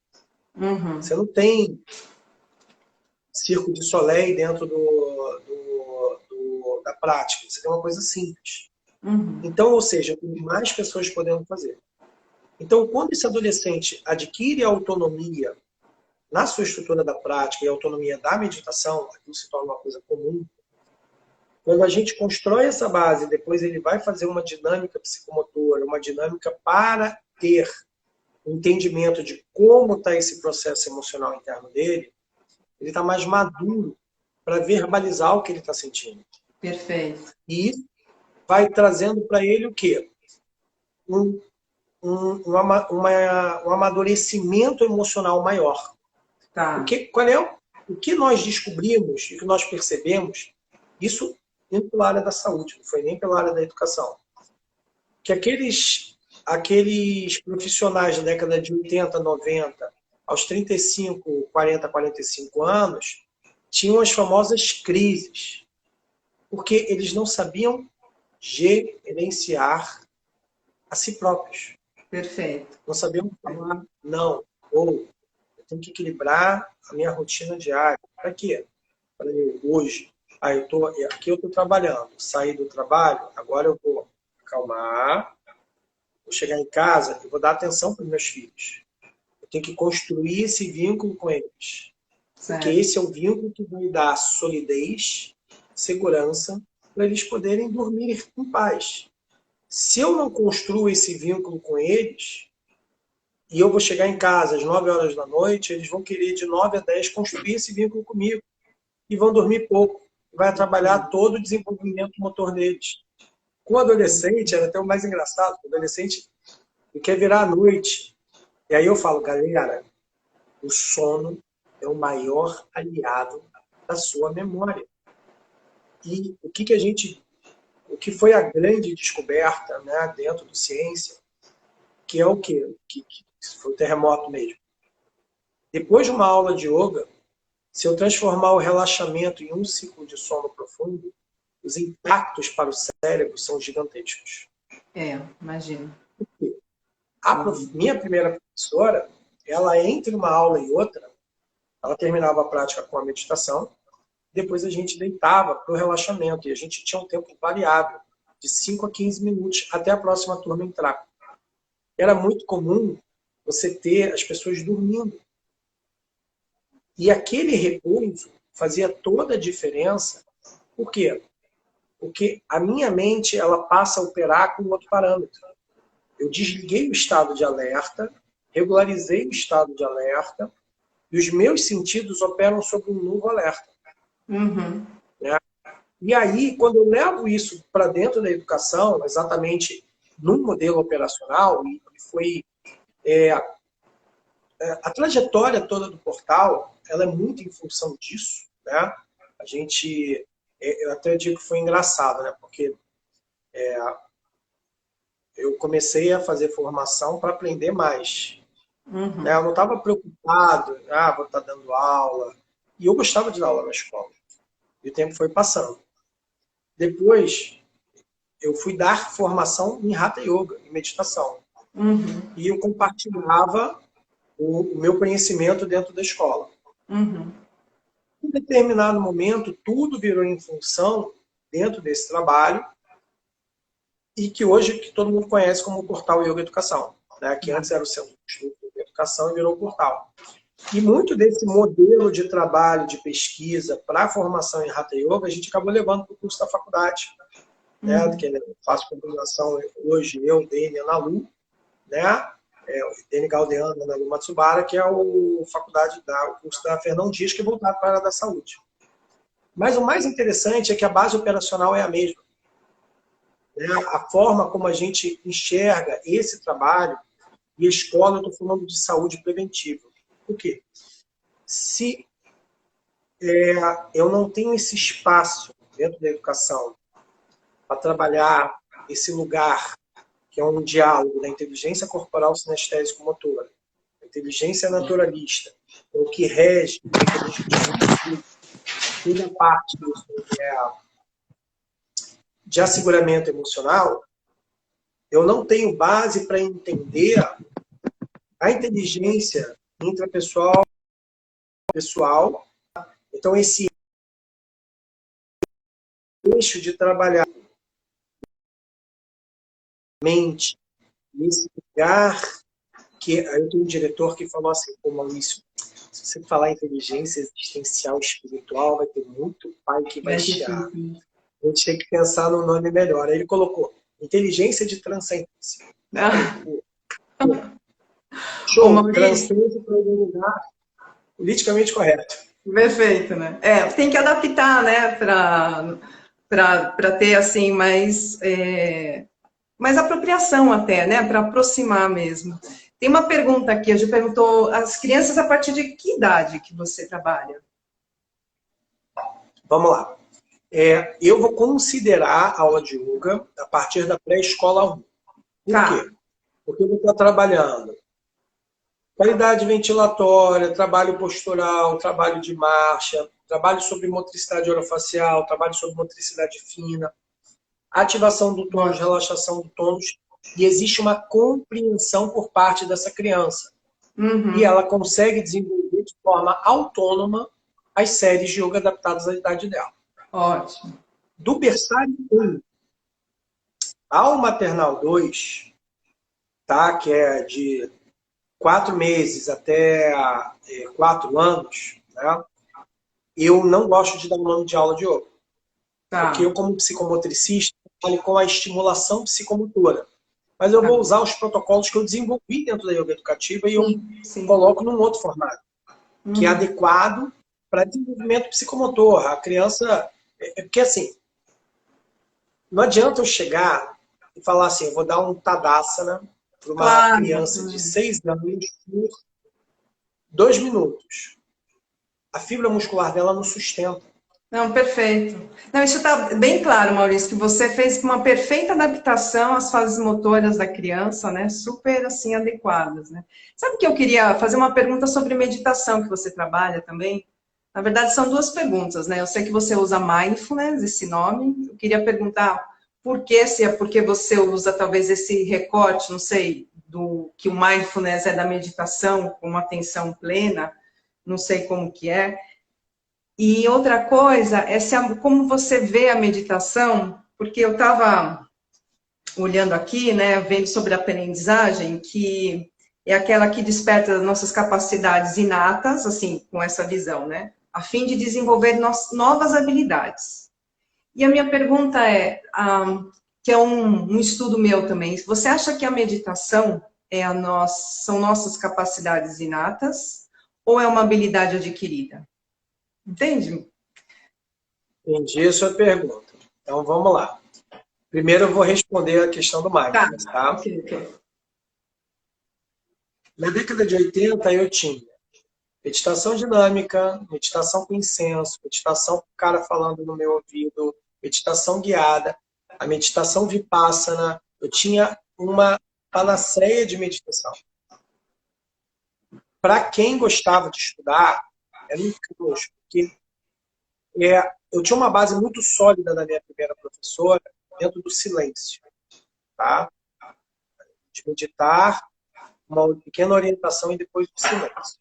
Você não tem Circo de Soleil dentro da prática. Você tem uma coisa simples. Então, ou seja, tem mais pessoas podendo fazer. Então, quando esse adolescente adquire a autonomia na sua estrutura da prática e a autonomia da meditação, aquilo se torna uma coisa comum. Quando a gente constrói essa base, depois ele vai fazer uma dinâmica psicomotora, uma dinâmica para ter entendimento de como está esse processo emocional interno dele, ele está mais maduro para verbalizar o que ele está sentindo. Perfeito. E vai trazendo para ele o quê? Um amadurecimento emocional maior. Tá. O que nós descobrimos e que nós percebemos, isso nem pela área da saúde, não foi nem pela área da educação, que aqueles profissionais da década de 80, 90, aos 35, 40, 45 anos, tinham as famosas crises, porque eles não sabiam gerenciar a si próprios. Perfeito. Não sabiam falar não, ou eu tenho que equilibrar a minha rotina diária. Para quê? Para eu, hoje, aqui eu estou trabalhando, saí do trabalho, agora eu vou acalmar, vou chegar em casa e vou dar atenção para os meus filhos. Eu tenho que construir esse vínculo com eles. Certo. Porque esse é o vínculo que vai dar solidez, segurança, para eles poderem dormir em paz. Se eu não construo esse vínculo com eles, e eu vou chegar em casa às 9 horas da noite, eles vão querer de 9 a 10 construir esse vínculo comigo. E vão dormir pouco. Vai atrapalhar todo o desenvolvimento motor deles. Com o adolescente, era até o mais engraçado, o adolescente quer virar à noite. E aí eu falo, galera, o sono é o maior aliado da sua memória. E o que foi a grande descoberta, né, dentro do ciência, que é o quê? Que foi o terremoto mesmo. Depois de uma aula de yoga, se eu transformar o relaxamento em um ciclo de sono profundo, os impactos para o cérebro são gigantescos. Imagino. Minha primeira professora, ela entre uma aula e outra, ela terminava a prática com a meditação, depois a gente deitava para o relaxamento, e a gente tinha um tempo variável. de 5 a 15 minutos até a próxima turma entrar. Era muito comum você ter as pessoas dormindo. E aquele repouso fazia toda a diferença. Por quê? Porque a minha mente ela passa a operar com outro parâmetro. Eu desliguei o estado de alerta, regularizei o estado de alerta, e os meus sentidos operam sobre um novo alerta. Uhum. Né? E aí, quando eu levo isso para dentro da educação, exatamente num modelo operacional, e foi a trajetória toda do portal, ela é muito em função disso, né? A gente, eu até digo que foi engraçado, né? Porque eu comecei a fazer formação para aprender mais. Uhum. Né? Eu não estava preocupado, vou estar dando aula. E eu gostava de dar aula na escola. E o tempo foi passando. Depois, eu fui dar formação em Hatha Yoga, em meditação. Uhum. E eu compartilhava o meu conhecimento dentro da escola. Uhum. Em determinado momento, tudo virou em função dentro desse trabalho e que hoje que todo mundo conhece como o Portal Yoga Educação, né? Que antes era o Centro de Estudo de Educação e virou o Portal. E muito desse modelo de trabalho, de pesquisa para a formação em Hatha Yoga, a gente acabou levando para o curso da faculdade. Né? Que eu faço combinação hoje, eu, Dene, Ana Lu, né? Dene Galdeano, Ana Lu Matsubara, que é o curso da Fernão Dias, que é voltado para a área da saúde. Mas o mais interessante é que a base operacional é a mesma. Né? A forma como a gente enxerga esse trabalho, e a escola, eu estou falando de saúde preventiva. Por quê? Se eu não tenho esse espaço dentro da educação para trabalhar esse lugar, que é um diálogo da inteligência corporal sinestésico-motora, a inteligência naturalista, o que rege toda a parte de asseguramento emocional, eu não tenho base para entender a inteligência intrapessoal, pessoal. Então, esse eixo de trabalhar mente, nesse lugar que eu tenho um diretor que falou assim, pô, Maurício, se você falar inteligência existencial espiritual, vai ter muito pai que vai chiar. A gente tem que pensar no nome melhor. Aí ele colocou inteligência de transcendência. Show, transcende para algum lugar politicamente correto. Perfeito, né? Tem que adaptar, né, para ter, assim, mais apropriação até, né, para aproximar mesmo. Tem uma pergunta aqui, a gente perguntou, as crianças a partir de que idade que você trabalha? Vamos lá. Eu vou considerar a aula de yoga a partir da pré-escola 1. Por quê? Porque eu vou estar trabalhando qualidade ventilatória, trabalho postural, trabalho de marcha, trabalho sobre motricidade orofacial, trabalho sobre motricidade fina, ativação do tônus, relaxação do tônus, e existe uma compreensão por parte dessa criança. Uhum. E ela consegue desenvolver de forma autônoma as séries de yoga adaptadas à idade dela. Ótimo. Do berçário 1 ao maternal 2, tá? Que é de 4 meses até 4 anos, né? Eu não gosto de dar o nome de aula de yoga. Porque eu, como psicomotricista, trabalho com a estimulação psicomotora. Mas eu vou usar os protocolos que eu desenvolvi dentro da yoga educativa e eu coloco num outro formato, que é adequado para desenvolvimento psicomotor. A criança... Porque assim, não adianta eu chegar e falar assim, eu vou dar um Tadasana para uma criança de 6 anos por 2 minutos. A fibra muscular dela não sustenta. Não, perfeito. Não, isso está bem claro, Maurício, que você fez uma perfeita adaptação às fases motoras da criança, né? Super, assim, adequadas, né? Sabe que eu queria fazer uma pergunta sobre meditação, que você trabalha também? Na verdade, são duas perguntas, né? Eu sei que você usa mindfulness, esse nome. Eu queria perguntar por que, se é porque você usa talvez esse recorte, não sei, do que o mindfulness é da meditação com uma atenção plena, não sei como que é. E outra coisa é como você vê a meditação, porque eu estava olhando aqui, né, vendo sobre a aprendizagem, que é aquela que desperta as nossas capacidades inatas, assim, com essa visão, né, a fim de desenvolver novas habilidades. E a minha pergunta é, que é um estudo meu também, você acha que a meditação são nossas capacidades inatas ou é uma habilidade adquirida? Entende? Entendi a sua pergunta. Então, vamos lá. Primeiro, eu vou responder a questão do Tá, mindfulness, tá? ok, ok. Na década de 80, eu tinha meditação dinâmica, meditação com incenso, meditação com o cara falando no meu ouvido, meditação guiada, a meditação vipassana. Eu tinha uma panaceia de meditação. Para quem gostava de estudar, era incrível, porque eu tinha uma base muito sólida da minha primeira professora dentro do silêncio, tá? De meditar, uma pequena orientação e depois do silêncio.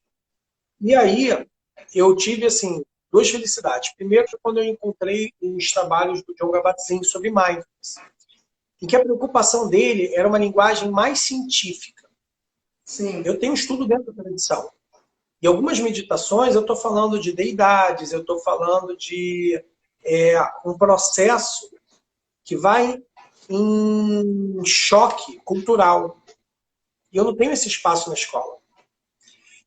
E aí, eu tive, assim, duas felicidades. Primeiro, quando eu encontrei os trabalhos do John Kabat-Zinn sobre mindfulness, em que a preocupação dele era uma linguagem mais científica. Sim. Eu tenho estudo dentro da tradição. E algumas meditações, eu estou falando de deidades, eu estou falando de um processo que vai em choque cultural. E eu não tenho esse espaço na escola.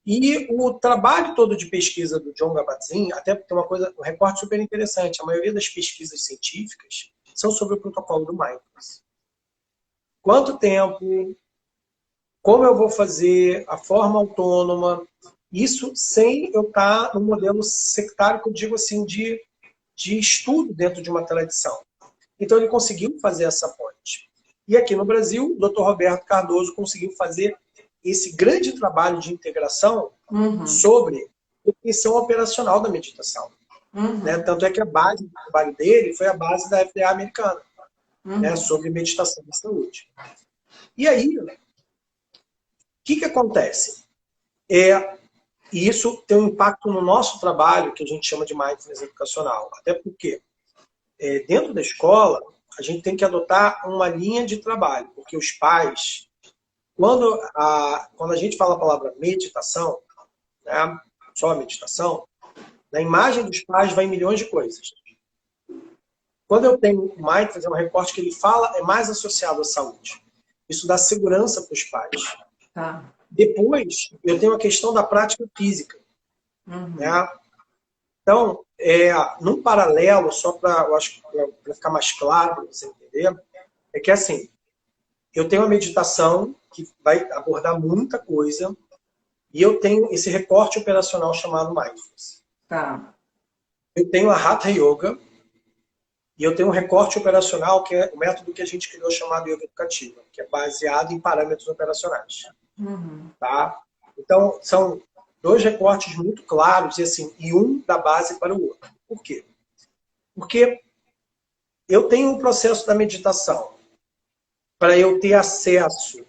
E o trabalho todo de pesquisa do John Kabat-Zinn, até porque um recorte super interessante, a maioria das pesquisas científicas são sobre o protocolo do mindfulness. Quanto tempo, como eu vou fazer, a forma autônoma, isso sem eu estar no modelo sectário, que eu digo assim, de estudo dentro de uma tradição. Então ele conseguiu fazer essa ponte. E aqui no Brasil, o Dr. Roberto Cardoso conseguiu fazer esse grande trabalho de integração sobre a definição operacional da meditação. Né? Tanto é que a base do trabalho dele foi a base da FDA americana, né? Sobre meditação e saúde. E aí, o que acontece? E isso tem um impacto no nosso trabalho, que a gente chama de mindfulness educacional. Até porque, dentro da escola, a gente tem que adotar uma linha de trabalho, porque os pais, quando a gente fala a palavra meditação, né, só meditação, na imagem dos pais vai milhões de coisas. Quando eu tenho o mindfulness, é um recorte que ele fala, é mais associado à saúde. Isso dá segurança para os pais. Tá. Depois, eu tenho a questão da prática física. Né? Então, num paralelo, só para ficar mais claro, para você entender, é que assim, eu tenho uma meditação que vai abordar muita coisa e eu tenho esse recorte operacional chamado mindfulness. Tá. Eu tenho a Hatha Yoga e eu tenho um recorte operacional, que é o método que a gente criou chamado Yoga Educativa, que é baseado em parâmetros operacionais. Tá? Então, são dois recortes muito claros e, assim, e um da base para o outro. Por quê? Porque eu tenho um processo da meditação para eu ter acesso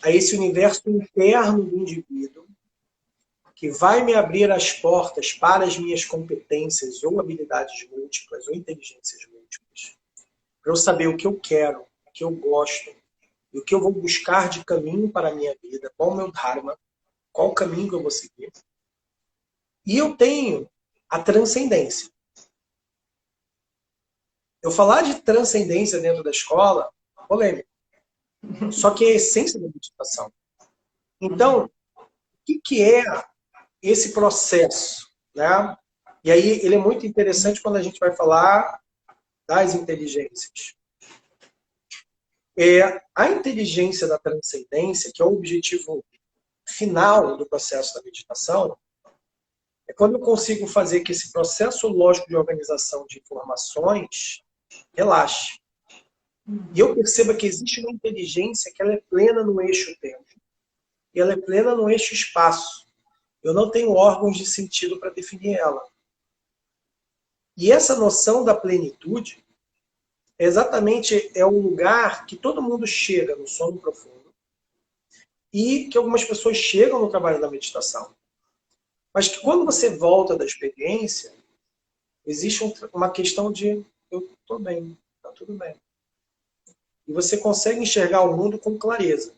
a esse universo interno do indivíduo que vai me abrir as portas para as minhas competências ou habilidades múltiplas ou inteligências múltiplas. Para eu saber o que eu quero, o que eu gosto e o que eu vou buscar de caminho para a minha vida, qual o meu dharma, qual o caminho que eu vou seguir. E eu tenho a transcendência. Eu falar de transcendência dentro da escola, polêmico. Só que é a essência da meditação. Então, o que é esse processo? Né? E aí ele é muito interessante quando a gente vai falar das inteligências. A inteligência da transcendência, que é o objetivo final do processo da meditação, é quando eu consigo fazer que esse processo lógico de organização de informações relaxe. E eu perceba que existe uma inteligência que ela é plena no eixo tempo. E ela é plena no eixo espaço. Eu não tenho órgãos de sentido para definir ela. E essa noção da plenitude exatamente é o lugar que todo mundo chega no sono profundo e que algumas pessoas chegam no trabalho da meditação. Mas que quando você volta da experiência, existe uma questão de eu estou bem, está tudo bem. e você consegue enxergar o mundo com clareza.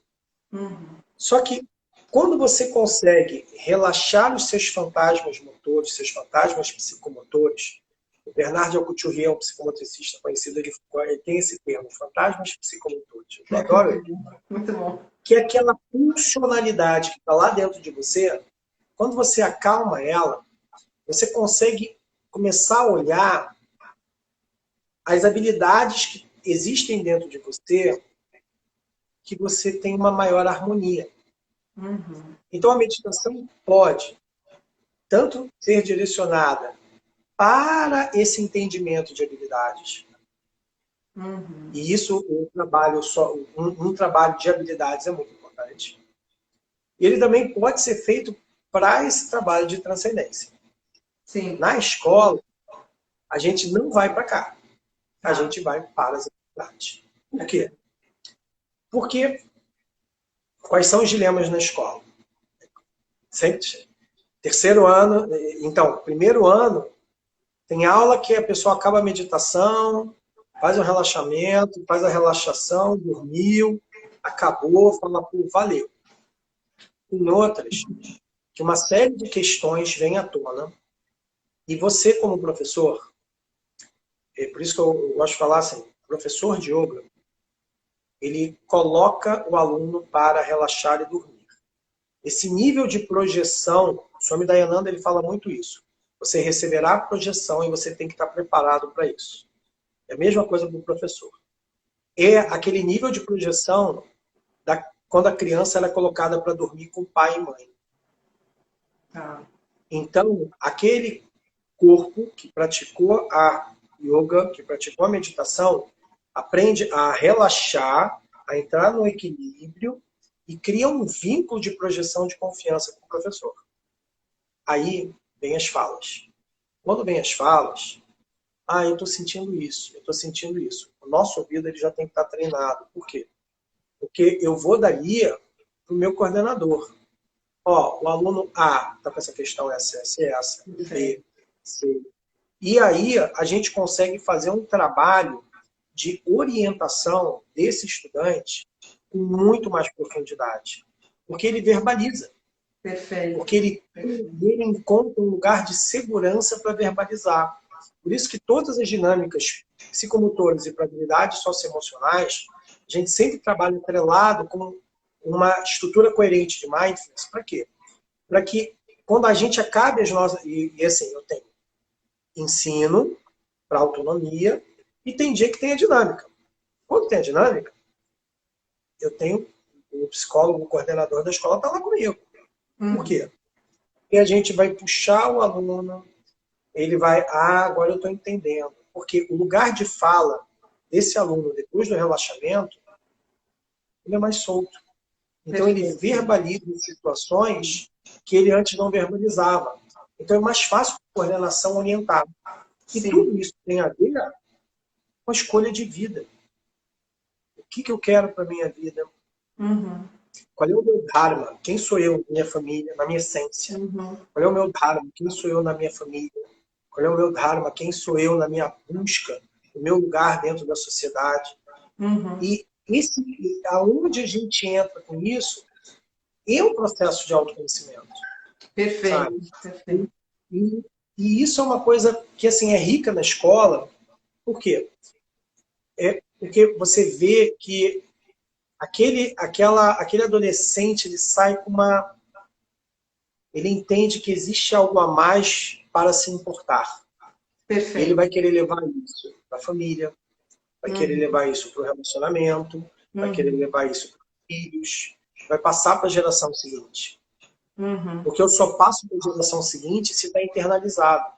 Uhum. Só que quando você consegue relaxar os seus fantasmas motores, seus fantasmas psicomotores, o Bernard Alcouturier, um psicomotricista conhecido, ele tem esse termo, fantasmas psicomotores. Eu adoro ele. Muito bom. Que é aquela funcionalidade que está lá dentro de você, quando você acalma ela, você consegue começar a olhar as habilidades que existem dentro de você, que você tem uma maior harmonia. Uhum. Então a meditação pode tanto ser direcionada para esse entendimento de habilidades, Uhum. e isso um trabalho de habilidades é muito importante. E ele também pode ser feito para esse trabalho de transcendência. Sim. Na escola, a gente não vai para cá. A Tá. gente vai para as habilidades. Por quê? Porque quais são os dilemas na escola? Sempre. Terceiro ano, então, primeiro ano, tem aula que a pessoa acaba a meditação, faz o relaxamento, faz a relaxação, dormiu, acabou, fala, pô, valeu. Em outras, que uma série de questões vem à tona, e você, como professor, é por isso que eu gosto de falar assim, professor de yoga, ele coloca o aluno para relaxar e dormir. Esse nível de projeção, o Swami Dayananda ele fala muito isso. Você receberá a projeção e você tem que estar preparado para isso. É a mesma coisa para o professor. É aquele nível de projeção quando a criança ela é colocada para dormir com pai e mãe. Tá. Então, aquele corpo que praticou a yoga, que praticou a meditação, aprende a relaxar, a entrar no equilíbrio e cria um vínculo de projeção de confiança com o professor. Aí vem as falas. Quando vem as falas, eu estou sentindo isso, eu estou sentindo isso. O nosso ouvido ele já tem que estar treinado. Por quê? Porque eu vou dali para o meu coordenador. O aluno A está com essa questão essa, B, C. E aí a gente consegue fazer um trabalho de orientação desse estudante com muito mais profundidade. Porque ele verbaliza. Perfeito. Porque ele encontra um lugar de segurança para verbalizar. Por isso que todas as dinâmicas psicomotoras e para habilidades socioemocionais, a gente sempre trabalha atrelado com uma estrutura coerente de mindfulness. Para quê? Para que quando a gente acabe as nossas... E assim, eu tenho ensino para autonomia e tem dia que tem a dinâmica. Quando tem a dinâmica, eu tenho o psicólogo, o coordenador da escola está lá comigo. Por quê? E a gente vai puxar o aluno, ele vai, agora eu estou entendendo. Porque o lugar de fala desse aluno, depois do relaxamento, ele é mais solto. Então ele verbaliza situações que ele antes não verbalizava. Então é mais fácil a coordenação orientar. E tudo isso tem a ver com a escolha de vida. O que eu quero para a minha vida? Uhum. Qual é o meu dharma? Quem sou eu na minha família, na minha essência? Uhum. Qual é o meu dharma? Quem sou eu na minha família? Qual é o meu dharma? Quem sou eu na minha busca, o meu lugar dentro da sociedade? Uhum. E aonde a gente entra com isso é um processo de autoconhecimento. Perfeito. Perfeito. E isso é uma coisa que assim é rica na escola. Por quê? Porque você vê que aquele adolescente ele sai com uma... Ele entende que existe algo a mais para se importar. Perfeito. Ele vai querer levar isso para a família, vai querer levar isso para o relacionamento, vai querer levar isso para os filhos, vai passar para a geração seguinte. Porque eu só passo para a geração seguinte se está internalizado.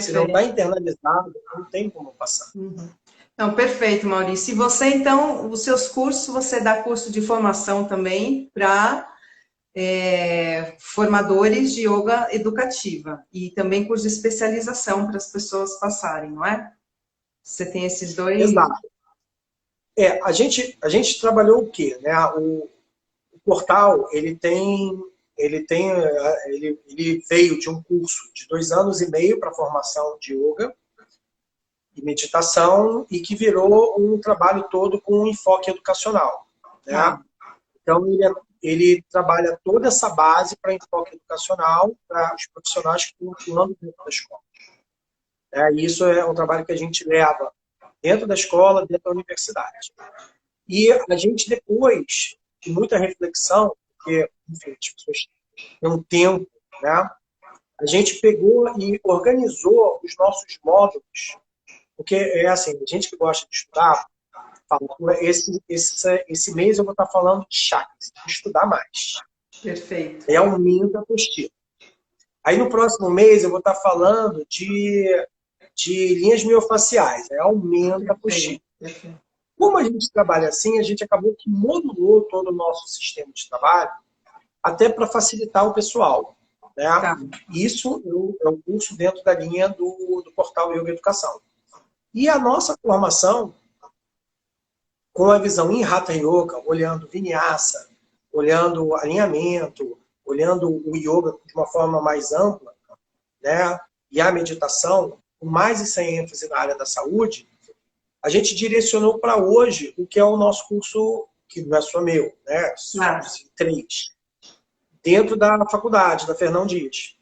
Se não está internalizado, não tem como passar. Não, perfeito, Maurício. E você, então, os seus cursos, você dá curso de formação também para formadores de yoga educativa e também curso de especialização para as pessoas passarem, não é? Você tem esses dois? Exato. A gente trabalhou o quê? Né? O portal, ele veio de um curso de 2 anos e meio para formação de yoga, e meditação, e que virou um trabalho todo com um enfoque educacional, né? Tá. Então, ele trabalha toda essa base para enfoque educacional, para os profissionais que estão atuando dentro da escola. E isso é um trabalho que a gente leva dentro da escola, dentro da universidade. E a gente, depois de muita reflexão, porque, enfim, as pessoas têm um tempo, né? A gente pegou e organizou os nossos módulos, porque é assim, a gente que gosta de estudar, fala, esse mês eu vou estar falando de chakras, vou estudar mais. Perfeito. Aí aumenta a apostila. Aí no próximo mês eu vou estar falando de linhas miofaciais, aí aumenta a apostila. Como a gente trabalha assim, a gente acabou que modulou todo o nosso sistema de trabalho até para facilitar o pessoal, né? Tá. Isso é um curso dentro da linha do portal Yoga Educação. E a nossa formação, com a visão em Hatha Yoga, olhando Vinyasa, olhando alinhamento, olhando o Yoga de uma forma mais ampla, né? E a meditação, com mais e sem ênfase na área da saúde, a gente direcionou para hoje o que é o nosso curso, que não é só meu, né? Três. Dentro da faculdade, da Fernão Dias.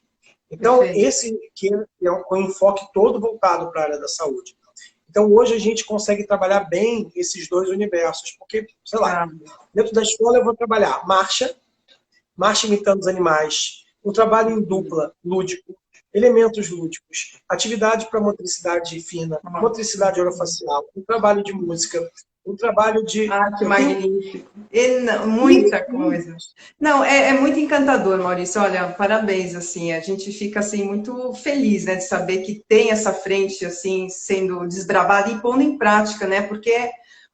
Então, esse que é um enfoque todo voltado para a área da saúde. Então, hoje a gente consegue trabalhar bem esses dois universos, porque, sei lá, dentro da escola eu vou trabalhar marcha imitando os animais, um trabalho em dupla, lúdico, elementos lúdicos, atividade para motricidade fina, motricidade orofacial, um trabalho de música, um trabalho de... Que magnífico. Muita coisa. Não, é muito encantador, Maurício. Olha, parabéns, assim, a gente fica, assim, muito feliz, né, de saber que tem essa frente, assim, sendo desbravada e pondo em prática, né, porque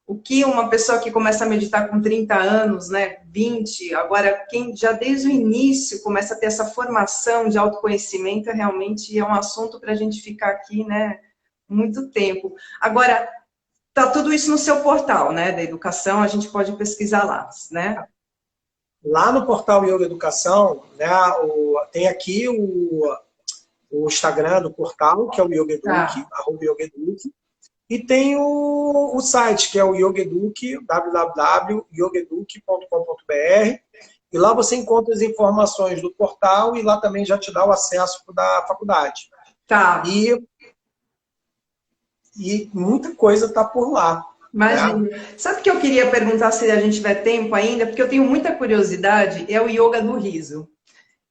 o que uma pessoa que começa a meditar com 30 anos, né, 20, agora, quem já desde o início começa a ter essa formação de autoconhecimento, realmente é um assunto para a gente ficar aqui, né, muito tempo. Agora, tá tudo isso no seu portal, né, da educação, a gente pode pesquisar lá, né? Lá no portal Yoga Educação, né, tem aqui o Instagram do portal, que é o Yoga Eduque, @Yoga Eduque, e tem o site, que é o Yoga Eduque, www.yogaeduque.com.br, e lá você encontra as informações do portal e lá também já te dá o acesso da faculdade. Tá. E muita coisa está por lá. Imagina. Sabe o que eu queria perguntar, se a gente tiver tempo ainda? Porque eu tenho muita curiosidade, é o yoga do riso.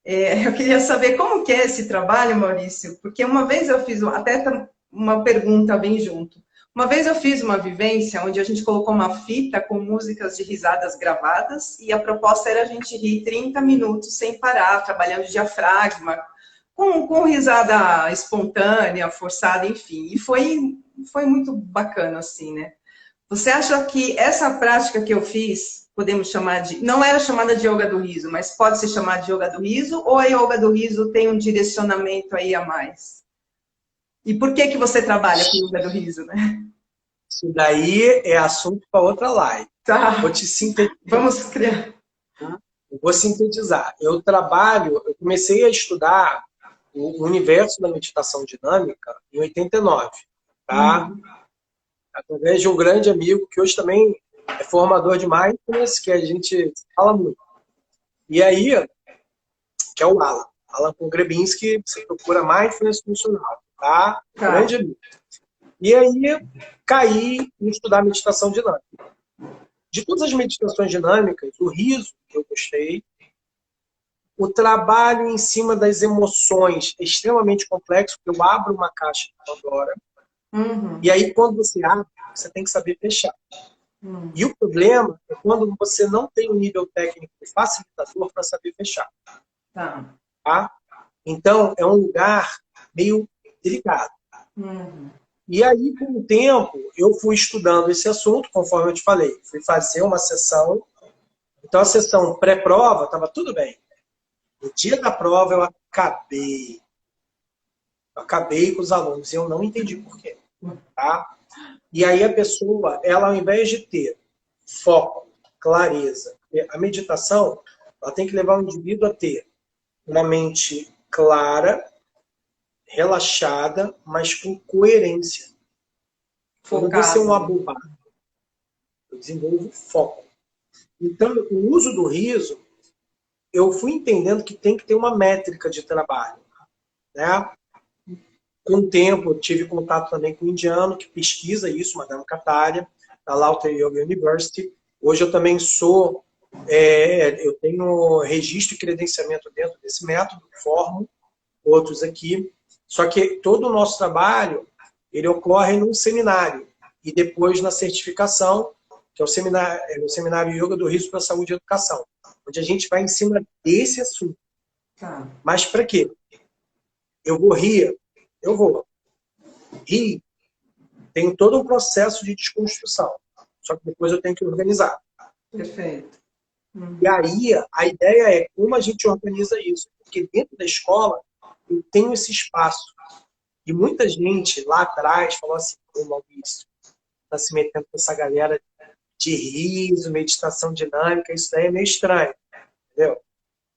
Eu queria saber como que é esse trabalho, Maurício, porque uma vez eu fiz, até uma pergunta bem junto. Uma vez eu fiz uma vivência onde a gente colocou uma fita com músicas de risadas gravadas e a proposta era a gente rir 30 minutos sem parar, trabalhando diafragma, com risada espontânea, forçada, enfim. E foi muito bacana, assim, né? Você acha que essa prática que eu fiz, podemos chamar de... Não era chamada de yoga do riso, mas pode ser chamada de yoga do riso, ou a yoga do riso tem um direcionamento aí a mais? E por que você trabalha com yoga do riso, né? Isso daí é assunto para outra live. Tá. Vou te sintetizar. Vamos criar. Eu vou sintetizar. Eu comecei a estudar o universo da meditação dinâmica em 89, tá? Através de um grande amigo que hoje também é formador de mindfulness, que a gente fala muito. E aí, que é o Alan Pogrebinski, você procura mindfulness funcional, tá? Grande amigo. E aí, caí em estudar meditação dinâmica. De todas as meditações dinâmicas, o riso, que eu gostei, o trabalho em cima das emoções é extremamente complexo, porque eu abro uma caixa de Pandora, e aí quando você abre, você tem que saber fechar. E o problema é quando você não tem um nível técnico facilitador para saber fechar. Tá? Então, é um lugar meio delicado. E aí, com o tempo, eu fui estudando esse assunto, conforme eu te falei. Fui fazer uma sessão. Então, a sessão pré-prova estava tudo bem. No dia da prova, eu acabei. Acabei com os alunos. E eu não entendi por quê. Tá? E aí, a pessoa, ela, ao invés de ter foco, clareza, a meditação, ela tem que levar o indivíduo a ter uma mente clara, relaxada, mas com coerência. Eu não vou ser um Focado. abobado, eu desenvolvo foco. Então, o uso do riso, eu fui entendendo que tem que ter uma métrica de trabalho, né? Com o tempo, eu tive contato também com um indiano que pesquisa isso, Madame Kataria, da Lauter Yoga University. Hoje eu também eu tenho registro e credenciamento dentro desse método, formo outros aqui. Só que todo o nosso trabalho, ele ocorre num seminário e depois na certificação, que é o seminário Yoga do Riso para a Saúde e Educação, onde a gente vai em cima desse assunto. Tá. Mas para quê? Eu vou rir, eu vou rir, tenho todo um processo de desconstrução, só que depois eu tenho que organizar. Perfeito. E aí, a ideia é como a gente organiza isso. Porque dentro da escola, eu tenho esse espaço. E muita gente lá atrás falou assim, o Maurício está se metendo com essa galera de riso, meditação dinâmica, isso daí é meio estranho, entendeu?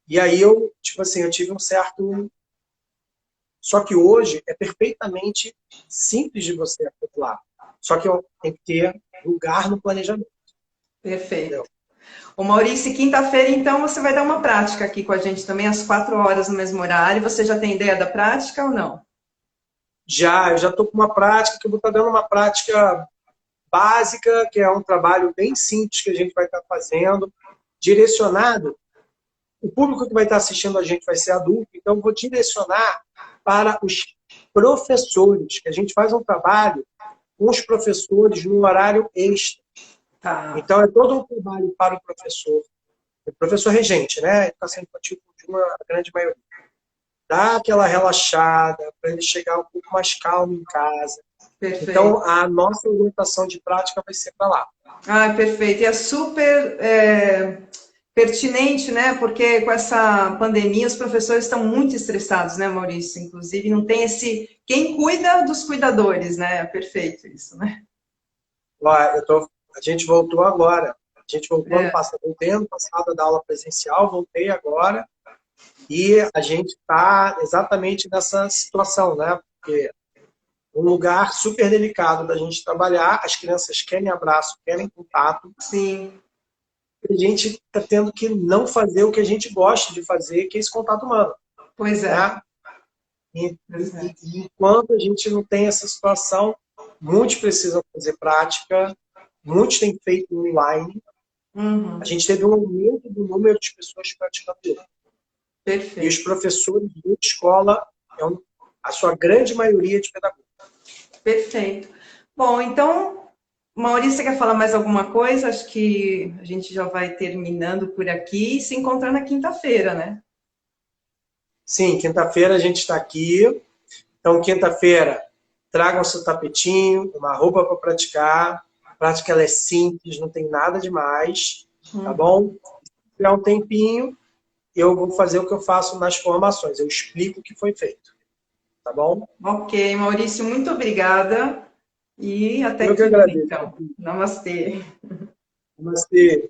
E aí tipo assim, eu tive um certo... Só que hoje é perfeitamente simples de você acoplar. Só que tem que ter lugar no planejamento, entendeu? Perfeito. Ô Maurício, quinta-feira, então, você vai dar uma prática aqui com a gente também, às 4 horas no mesmo horário. Você já tem ideia da prática ou não? Eu já estou com uma prática, que eu vou estar dando uma prática básica, que é um trabalho bem simples que a gente vai estar fazendo, direcionado. O público que vai estar assistindo a gente vai ser adulto, então eu vou direcionar para os professores, que a gente faz um trabalho com os professores no horário extra. Tá. Então é todo um trabalho para o professor regente, né? Educação infantil continua a grande maioria. Dá aquela relaxada, para ele chegar um pouco mais calmo em casa. Perfeito. Então, a nossa orientação de prática vai ser para lá. Ah, perfeito. E é super pertinente, né? Porque com essa pandemia os professores estão muito estressados, né, Maurício? Inclusive, não tem esse. Quem cuida dos cuidadores, né? É perfeito isso, né? A gente voltou agora. A gente voltou ano É, passado. Voltei ano passado a dar aula presencial, voltei agora. E a gente está exatamente nessa situação, né? Porque um lugar super delicado da gente trabalhar, as crianças querem abraço, querem contato, sim, e a gente está tendo que não fazer o que a gente gosta de fazer, que é esse contato humano, pois é. né? E, Pois é. e enquanto a gente não tem essa situação, muitos precisam fazer prática, muitos têm feito online. A Uhum, gente teve um aumento do número de pessoas praticando yoga. E os perfeito, professores de escola, a sua grande maioria de pedagogos. perfeito. Bom, então, Maurício, você quer falar mais alguma coisa? Acho que a gente já vai terminando por aqui e se encontrar na quinta-feira, né? Sim, quinta-feira a gente está aqui. Então, quinta-feira, tragam seu tapetinho, uma roupa para praticar. A prática ela é simples, não tem nada demais, tá Uhum. bom? Se tiver um tempinho, eu vou fazer o que eu faço nas formações. Eu explico o que foi feito, tá bom? Ok, Maurício, muito obrigada e até Eu que quinta, agradeço. então. Namastê. Namastê.